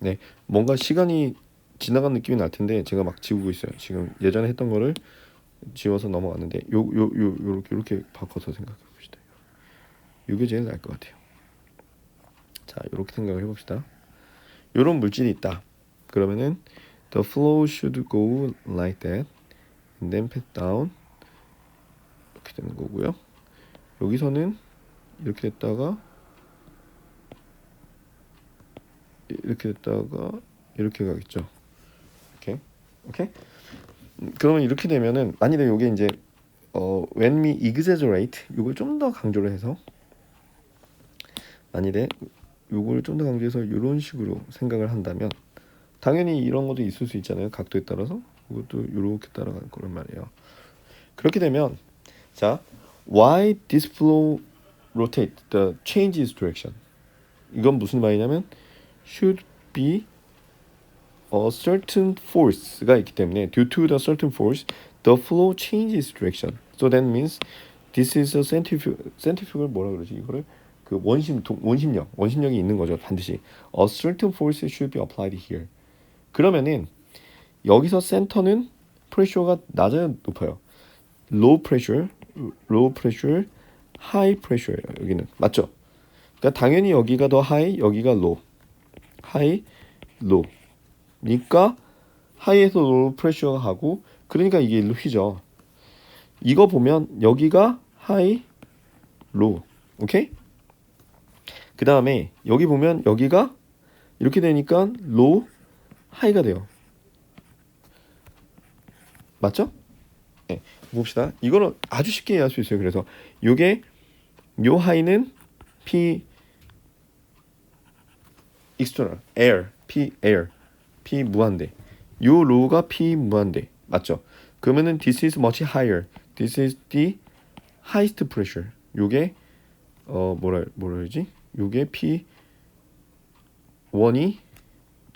네, 뭔가 시간이 지나간 느낌이 날 텐데 제가 막 지우고 있어요. 지금 예전에 했던 거를 지워서 넘어갔는데 요렇게 바꿔서 생각해 봅시다. 요게 제일 나을 것 같아요. 자, 요렇게 생각을 해봅시다. 요런 물질이 있다. 그러면은 the flow should go like that and then pass down 이렇게 되는 거고요. 여기서는 이렇게 됐다가 이렇게 가겠죠. 오케이. 그러면 이렇게 되면은 만일에 요게 이제 when we exaggerate 요걸 좀 더 강조를 해서 만일에 요걸 좀 더 강조해서 이런 식으로 생각을 한다면 당연히 이런 것도 있을 수 있잖아요. 각도에 따라서 이것도 이렇게 따라갈 거란 말이에요. 그렇게 되면 자, why this flow rotate the change its direction? 이건 무슨 말이냐면 should be a certain force가 있기 때문에 due to the certain force the flow changes direction. So that means this is a centrifugal 뭐라 그러지? 이거를 그 원심력이 있는 거죠. 반드시 a certain force should be applied here. 그러면은 여기서 센터는 프레셔가 낮아요, 높아요? low pressure, high pressure예요. 여기는 맞죠? 그러니까 당연히 여기가 더 high, 여기가 low. high, low. 그러니까 하이에서 low pressure가 하고 그러니까 이게 일로 휘죠. 이거 보면 여기가 high, low. 오케이? 그 다음에 여기 보면 여기가 이렇게 되니까 low, high가 돼요. 맞죠? 네, 봅시다. 이거는 아주 쉽게 이해할 수 있어요. 그래서 요게 요 하이는 P external, air, P 무한대. 요 로우가 P 무한대. 맞죠? 그러면은 this is much higher. This is the highest pressure. 요게 뭐라 그러지? 요게 P1이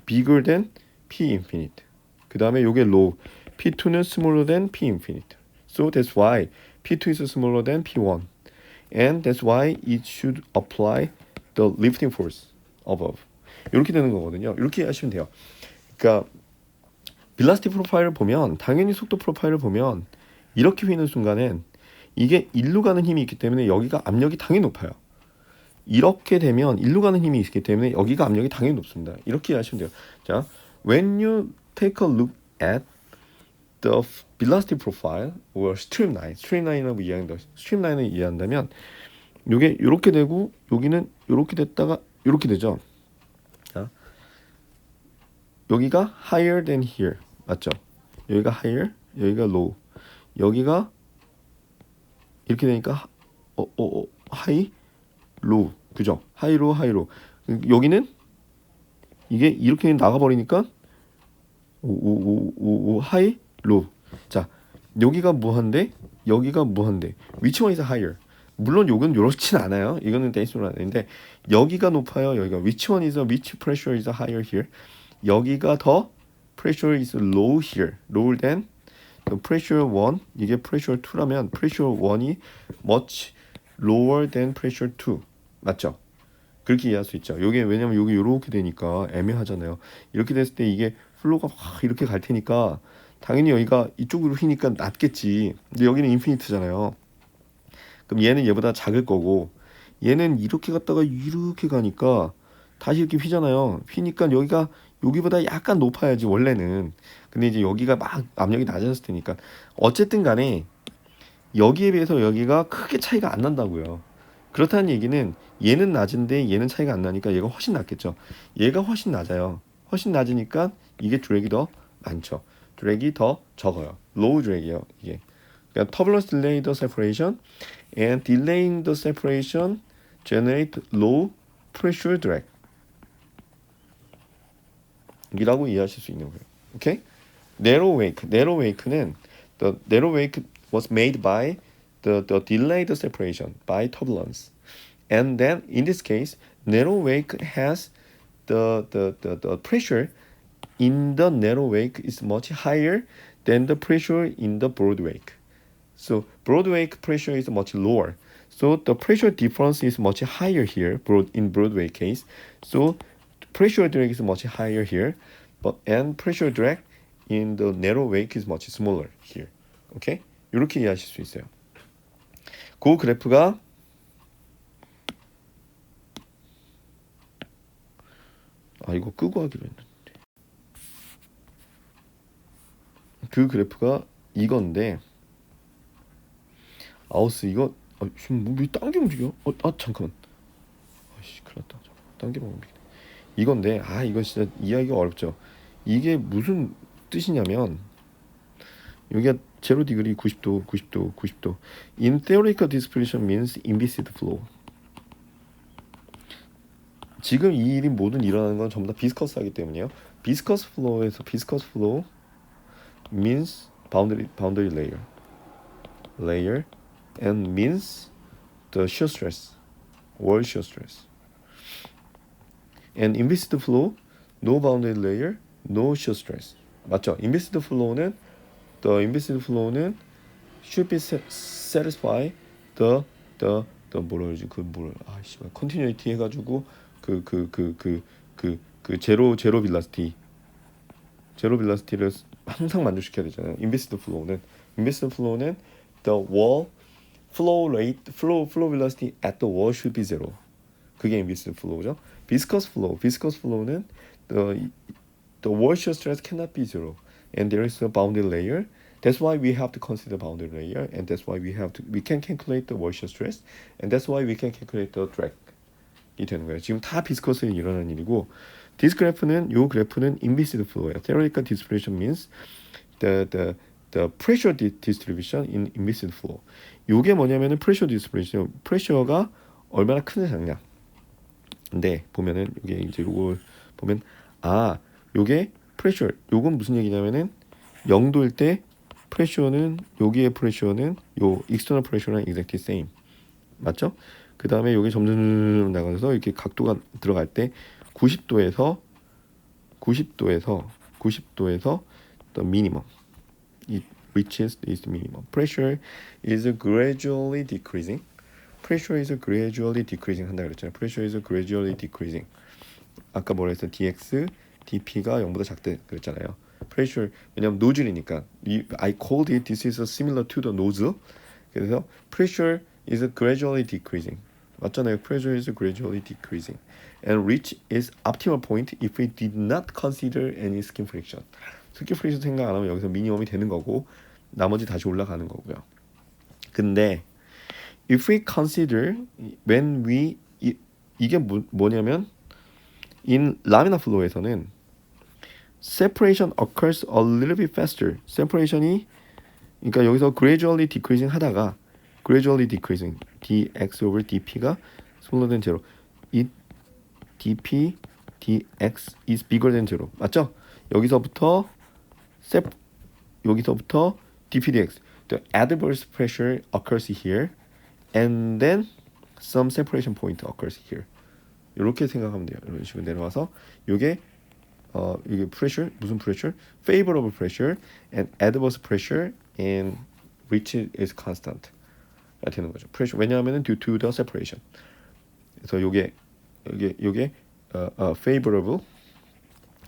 bigger than P infinite. 그 다음에 요게 low. P2는 smaller than P infinite. So that's why P2 is smaller than P1. And that's why it should apply the lifting force above. 이렇게 되는 거거든요. 이렇게 하시면 돼요. 그러니까 velocity 프로파일을 보면 당연히 속도 프로파일을 보면 이렇게 휘는 순간엔 이게 일로 가는 힘이 있기 때문에 여기가 압력이 당연히 높아요. 이렇게 되면 일로 가는 힘이 있기 때문에 여기가 압력이 당연히 높습니다. 이렇게 하시면 돼요. 자, when you take a look at the velocity profile or streamline이라고 이해한다. streamline을 이해한다면 이게 이렇게 되고 여기는 이렇게 됐다가 이렇게 되죠. 자, 여기가 higher than here 맞죠? 여기가 higher, 여기가 low. 여기가 이렇게 되니까 high, low, 그죠? high, low. 여기는 이게 이렇게 나가버리니까 high, low. 자, 여기가 무한대, 여기가 무한대. Which one is higher? 물론 요건 요렇진 않아요. 이거는 데이스로 아닌데 여기가 높아요. 여기가 which pressure is higher here? 여기가 더 pressure is low here. lower than the pressure 1. 이게 pressure 2라면 pressure 1이 much lower than pressure 2. 맞죠? 그렇게 이해할 수 있죠. 요게 왜냐면 여기 이렇게 되니까 애매하잖아요. 이렇게 됐을 때 이게 플로우가 막 이렇게 갈 테니까 당연히 여기가 이쪽으로 휘니까 낮겠지. 근데 여기는 인피니트잖아요. 그럼 얘는 얘보다 작을 거고 얘는 이렇게 갔다가 이렇게 가니까 다시 이렇게 휘잖아요. 휘니까 여기가 여기보다 약간 높아야지 원래는. 근데 이제 여기가 막 압력이 낮아졌을 테니까 어쨌든 간에 여기에 비해서 여기가 크게 차이가 안 난다고요. 그렇다는 얘기는 얘는 낮은데 얘는 차이가 안 나니까 얘가 훨씬 낮겠죠. 얘가 훨씬 낮아요. 훨씬 낮으니까 이게 드랙이 더 많죠. 드랙이 더 적어요. 로우 드랙이에요. 이게. 그러니까 turbulence delay the separation and delaying the separation generate low pressure drag 이라고 이해하실 수 있는 거예요. 오케이? narrow wake는 the narrow wake was made by the delayed separation by turbulence. And then in this case, narrow wake has the pressure in the narrow wake is much higher than the pressure in the broad wake. So broad wake pressure is much lower. So the pressure difference is much higher here, in broad wake case. So pressure drag is much higher here, but and pressure drag in the narrow wake is much smaller here. 오케이? 이렇게 이해하실 수 있어요. 그 그래프가 이거 끄고 하기로 했는데 그 그래프가 이건데 아우스 이거 지금 왜 딴 게 움직여? 잠깐만. 아씨 큰일 났다. 딴 게 움직이네. 이건데 이거 진짜 이해하기가 어렵죠. 이게 무슨 뜻이냐면 여기가 0 디그리 90도 90도 90도 In theoretical dispersion means inviscid flow. 지금 이 일이 모든 일어나는 건 전부 다 비스커스하기 때문이에요. 비스커스 플로우에서 비스커스 플로우 means boundary layer and means the shear stress, wall shear stress. And inviscid flow, no boundary layer, no shear stress. 맞죠? inviscid flow는 should be satisfy the 뭐라 그러지? continuity 해가지고 제로 velocity를 항상 만족시켜야 되잖아요. inviscid flow는 the wall flow velocity at the wall should be zero. 그게 inviscid flow죠. viscous flow는 the wall shear stress cannot be zero, and there is a boundary layer. That's why we have to consider boundary layer, and that's why we can calculate the wall shear stress, and that's why we can calculate the drag. 이 되는 거예요. 지금 다 비스커스에 일어나는 일이고, this 그래프는 inviscid flow예요. Theoretical dispersion means the pressure distribution in inviscid flow. 요게 뭐냐면은 pressure distribution, pressure가 얼마나 크냐 작냐. 근데 보면은 이게 이제 요걸 보면 요게 pressure, 요건 무슨 얘기냐면은 0도일 때 pressure는 여기의 pressure는 요 external pressure랑 exactly same. 맞죠? 그 다음에 여기 점점 나가서 이렇게 각도가 들어갈 때 90도에서 the minimum it reaches its minimum. Pressure is gradually decreasing. 한다 그랬잖아요. Pressure is gradually decreasing. 아까 뭐라 했어? dx, dp가 0보다 작대 그랬잖아요. Pressure 왜냐면 노즐이니까. I called it this is similar to the nozzle. 그래서 pressure is gradually decreasing. 맞잖아요. Pressure is gradually decreasing and reach its optimal point if we did not consider any skin friction. 스킨 프릭션 생각 안 하면 여기서 미니멈이 되는 거고 나머지 다시 올라가는 거고요. 근데 if we consider 이게 뭐냐면 in laminar flow에서는 separation occurs a little bit faster. separation이 그러니까 여기서 gradually decreasing 하다가 dx over dp가 smaller than 0. 이 dp dx is bigger than 0. 맞죠? 여기서부터 dp dx the adverse pressure occurs here and then some separation point occurs here. 이렇게 생각하면 돼요. 이런 식으로 내려와서 이게 pressure 무슨 pressure? favorable pressure and adverse pressure and which is constant. 되는 거죠. pressure 왜냐하면은 due to the separation. 그래서 요게 요게 favorable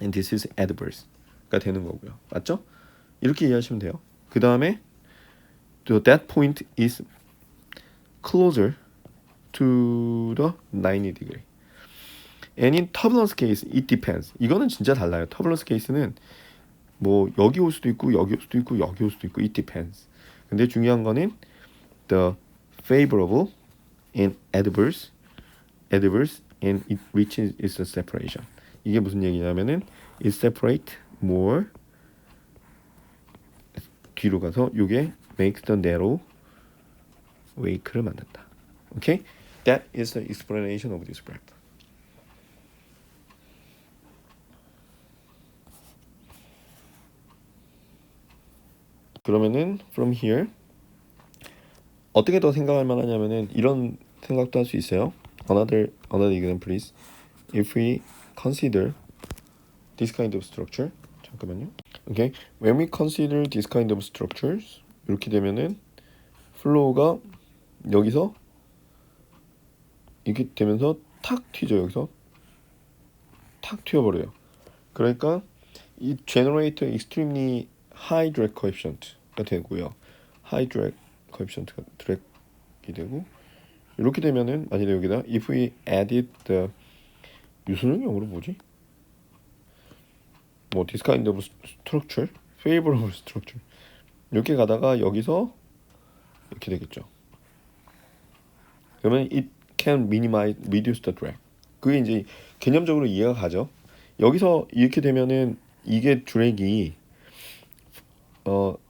and this is adverse가 되는 거고요. 맞죠? 이렇게 이해하시면 돼요. 그 다음에 that point is closer to the 90 degree. And in turbulence case, it depends. 이거는 진짜 달라요. turbulence case는 뭐 여기 올 수도 있고 여기 올 수도 있고 여기 올 수도 있고 it depends. 근데 중요한 거는 the favorable and adverse and it reaches its separation. 이게 무슨 얘기냐면은 it separate more 뒤로 가서 이게 makes the narrow wake를 만든다. Okay? That is the explanation of this graph. 그러면은 from here 어떻게 더 생각할 만하냐면은 이런 생각도 할 수 있어요. Another example is if we consider this kind of structure. 잠깐만요. Okay, when we consider this kind of structures 이렇게 되면은 플로우가 여기서 이렇게 되면서 탁 튀죠. 여기서 탁 튀어버려요. 그러니까 이 generate extremely high drag coefficient가 되고요. high drag coefficient가 드랙이 되고 이렇게 되면은 만약에 여기다 if we added the 유수는 영어로 뭐지? 뭐 this kind of structure, favorable structure 이렇게 가다가 여기서 이렇게 되겠죠. 그러면 it can minimize, reduce the drag. 그게 이제 개념적으로 이해가 가죠. 여기서 이렇게 되면은 이게 드랙이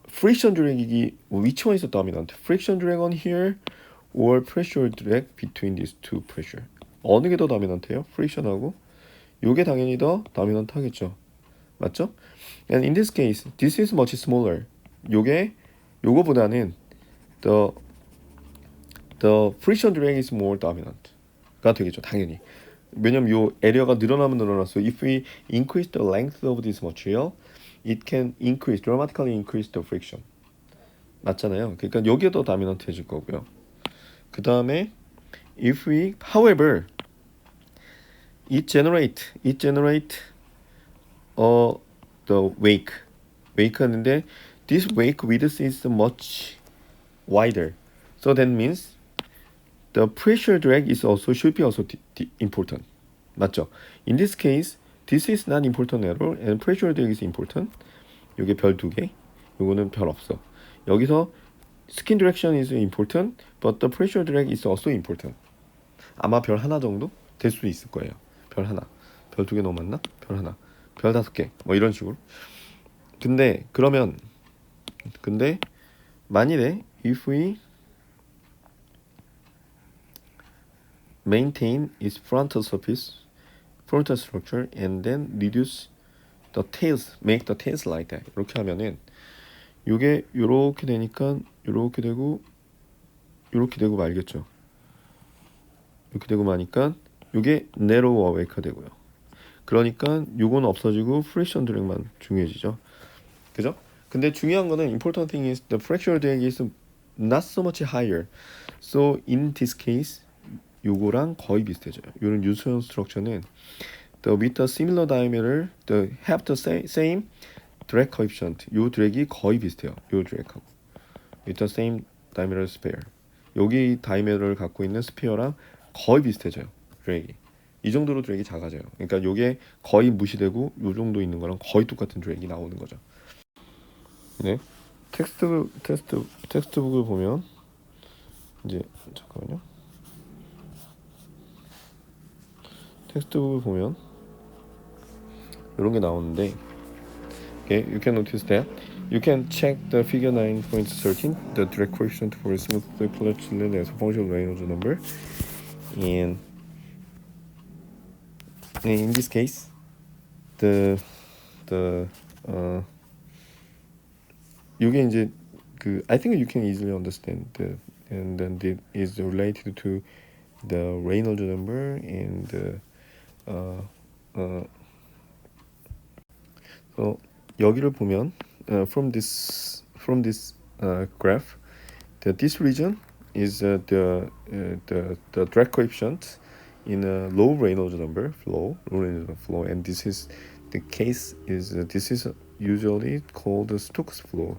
friction 드랙이 which one is the dominant? friction drag on here or pressure drag between these two pressure. 어느 게 더 dominant해요? friction하고 요게 당연히 더 dominant 하겠죠. 맞죠? And in this case, this is much smaller. 요거보다는 the friction drag is more dominant가 되겠죠. 당연히. 왜냐면 요 에리어가 늘어나면 늘어났어. If we increase the length of this material, it can dramatically increase the friction. 맞잖아요. 그러니까 여기에 더 dominant해질 거고요. 그 다음에 if we, however, it generate the wake 하는데 this wake width is much wider. So that means the pressure drag is also should be also important. 맞죠? In this case, this is not important at all, and pressure drag is important. 요게 별 2개, 요거는 별 없어. 여기서 skin direction is important, but the pressure drag is also important. 아마 별 하나 정도 될 수도 있을 거예요. 별 하나, 별 2개 넘었나? 별 하나, 별 5개, 뭐 이런 식으로. 근데 만일에 if we maintain its frontal structure and then reduce the tails, make the tails like that. 이렇게 하면은 요게 요렇게 되니까 요렇게 되고 말겠죠. 이렇게 되고 마니까 요게 narrow wake가 되고요. 그러니까 요건 없어지고 friction drag만 중요해지죠. 그죠? 근데 중요한 거는 important thing is the fracture drag is not so much higher. So in this case 요거랑 거의 비슷해져요. 요런 유수형 스트럭처는 with the similar diameter, have the same drag coefficient. 요 드랙이 거의 비슷해요. 요 드랙하고 with the same diameter sphere. 여기 다이메터를 갖고 있는 스피어랑 거의 비슷해져요. 드랙이. 이 정도로 드랙이 작아져요. 그러니까 요게 거의 무시되고 요 정도 있는 거랑 거의 똑같은 드랙이 나오는 거죠. 네. 텍스트북을 보면 이제 잠깐만요. 텍스트북을 보면 이런 게 나오는데 okay, you can notice that you can check the figure 9.13 the drag coefficient for a smoothly plotted cylinder as a function of Reynolds number and in this case 이게 이제 I think you can easily understand and then it is related to the Reynolds number and so 여기를 보면 from this graph this region is the drag coefficient in a low Reynolds number flow, and this is usually called Stokes flow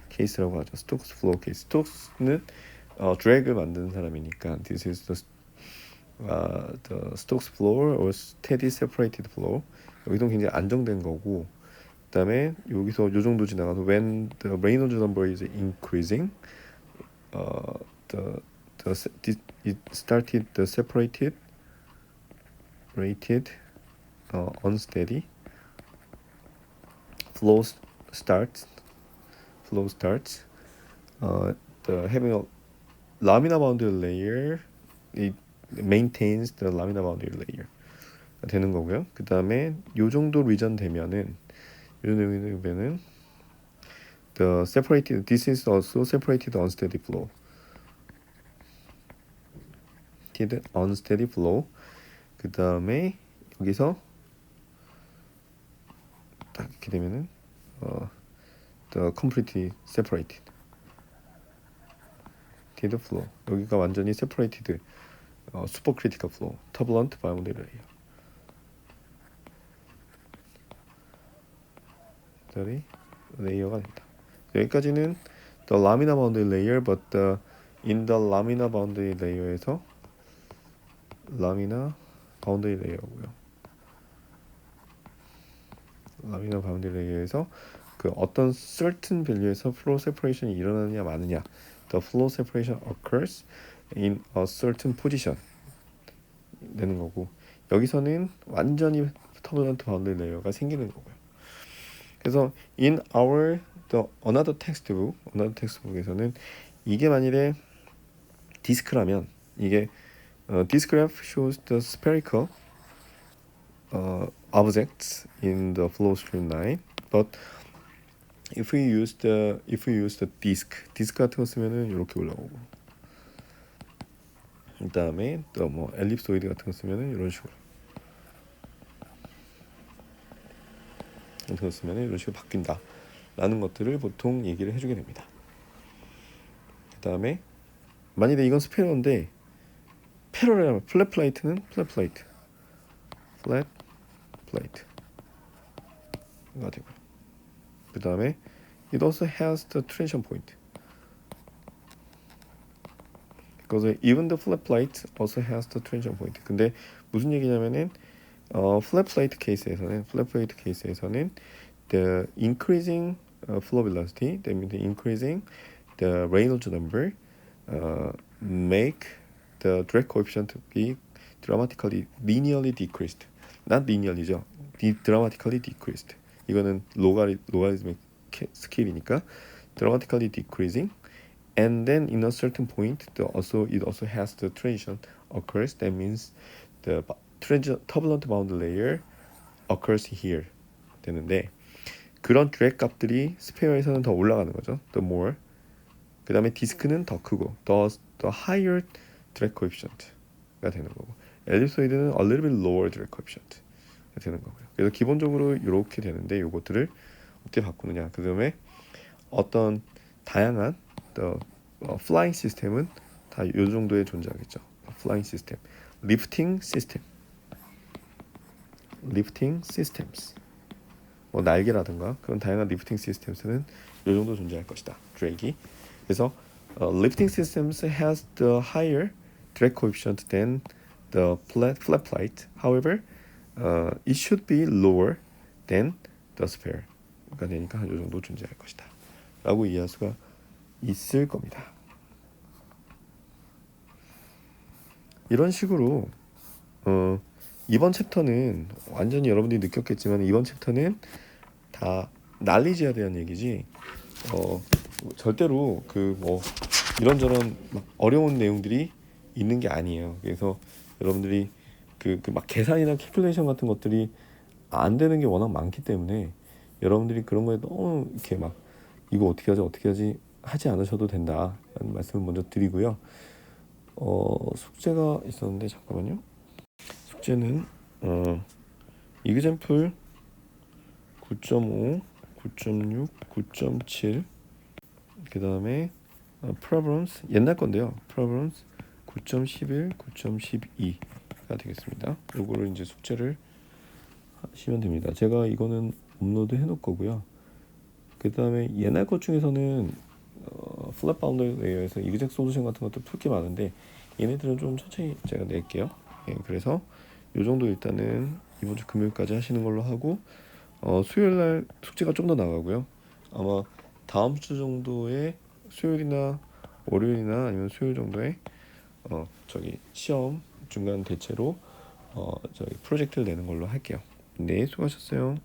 case라고 하죠. Stokes flow case. Stokes는 드래그 만드는 사람이니까 this is the Stokes flow or steady separated flow. 여기서 굉장히 안정된 거고, 그다음에 여기서 요 정도 지나가서 when the Reynolds number is increasing, it started the separated rated unsteady flow starts the having a laminar boundary layer, it maintains the laminar boundary layer 되는 거고요. 그 다음에 요 정도 리전 되면은 the separated, this is also separated unsteady flow. unsteady flow. 그 다음에 여기서 딱 이렇게 되면은 the completely separated flow. 여기가 완전히 separated supercritical flow, turbulent boundary layer. 레이어가 됩니다. 여기까지는 the laminar boundary layer, but in the laminar boundary layer에서 laminar boundary layer에서 그 어떤 certain value에서 flow separation이 일어나느냐 마느냐, the flow separation occurs in a certain position 되는 거고, 여기서는 완전히 turbulent boundary layer가 생기는 거고요. 그래서 in another textbook에서는 이게 만일에 디스크라면 이게 this graph shows the spherical objects in the flow stream line, but if we use the disk 같은 거 쓰면은 이렇게 올라오고, 그다음에 또 뭐 엘립소이드 같은 거 쓰면은 이런 식으로 바뀐다 라는 것들을 보통 얘기를 해주게 됩니다. 그 다음에 만일에 이건 스페러인데 패러렐하면 플랫 플레이트는 플랫 플레이트가 되고요. 그 다음에 it also has the transition point, because even the flat plate also has the transition point. 근데 무슨 얘기냐면은 flat plate 케이스에서는 the increasing flow velocity, that means increasing the Reynolds number, make the drag coefficient be dramatically linearly decreased. not linearly죠. dramatically decreased. 이거는 logarithmic 스케일이니까 dramatically decreasing, and then in a certain point it also has the transition occurs. That means the turbulent boundary layer occurs here 되는데, 그런 드랙 값들이 스페어에서는 더 올라가는 거죠. the more. 그 다음에 디스크는 더 크고 the higher drag coefficient가 되는 거고, 엘립소이드는 a little bit lower drag coefficient가 되는 거고요. 그래서 기본적으로 이렇게 되는데, 요것들을 어떻게 바꾸느냐, 그 다음에 어떤 다양한 flying 시스템은 다 요 정도에 존재하겠죠. flying 시스템, lifting systems, 뭐 날개라든가 그런 다양한 리프팅 시스템스는 이 정도 존재할 것이다, 드랙이. 그래서 lifting systems has the higher drag coefficient than the flat plate. However, it should be lower than the spare가 되니까 이 정도 존재할 것이다 라고 이해할 수가 있을 겁니다. 이런 식으로 이번 챕터는 완전히 여러분들이 느꼈겠지만, 이번 챕터는 다 날리지에 대한 얘기지 절대로 그 뭐 이런저런 막 어려운 내용들이 있는 게 아니에요. 그래서 여러분들이 그 막 계산이나 캘큘레이션 같은 것들이 안 되는 게 워낙 많기 때문에 여러분들이 그런 거에 너무 이렇게 막 이거 어떻게 하지 하지 않으셔도 된다라는 말씀을 먼저 드리고요. 숙제가 있었는데 잠깐만요. 숙제는 example 9.5, 9.6, 9.7, 그 다음에 problems 옛날 건데요. problems 9.11, 9.12가 해야 되겠습니다. 요거를 이제 숙제를 하시면 됩니다. 제가 이거는 업로드 해놓을 거고요. 그 다음에 옛날 것 중에서는 플랫 바운더리 레이어에서 이그젝 솔루션 같은 것도 풀 게 많은데 얘네들은 좀 천천히 제가 낼게요. 예, 그래서 요 정도 일단은 이번 주 금요일까지 하시는 걸로 하고 수요일 날 숙제가 좀 더 나가고요. 아마 다음 주 정도에 수요일이나 월요일이나 아니면 수요일 정도에 저기 시험 중간 대체로 저기 프로젝트를 내는 걸로 할게요. 네, 수고하셨어요.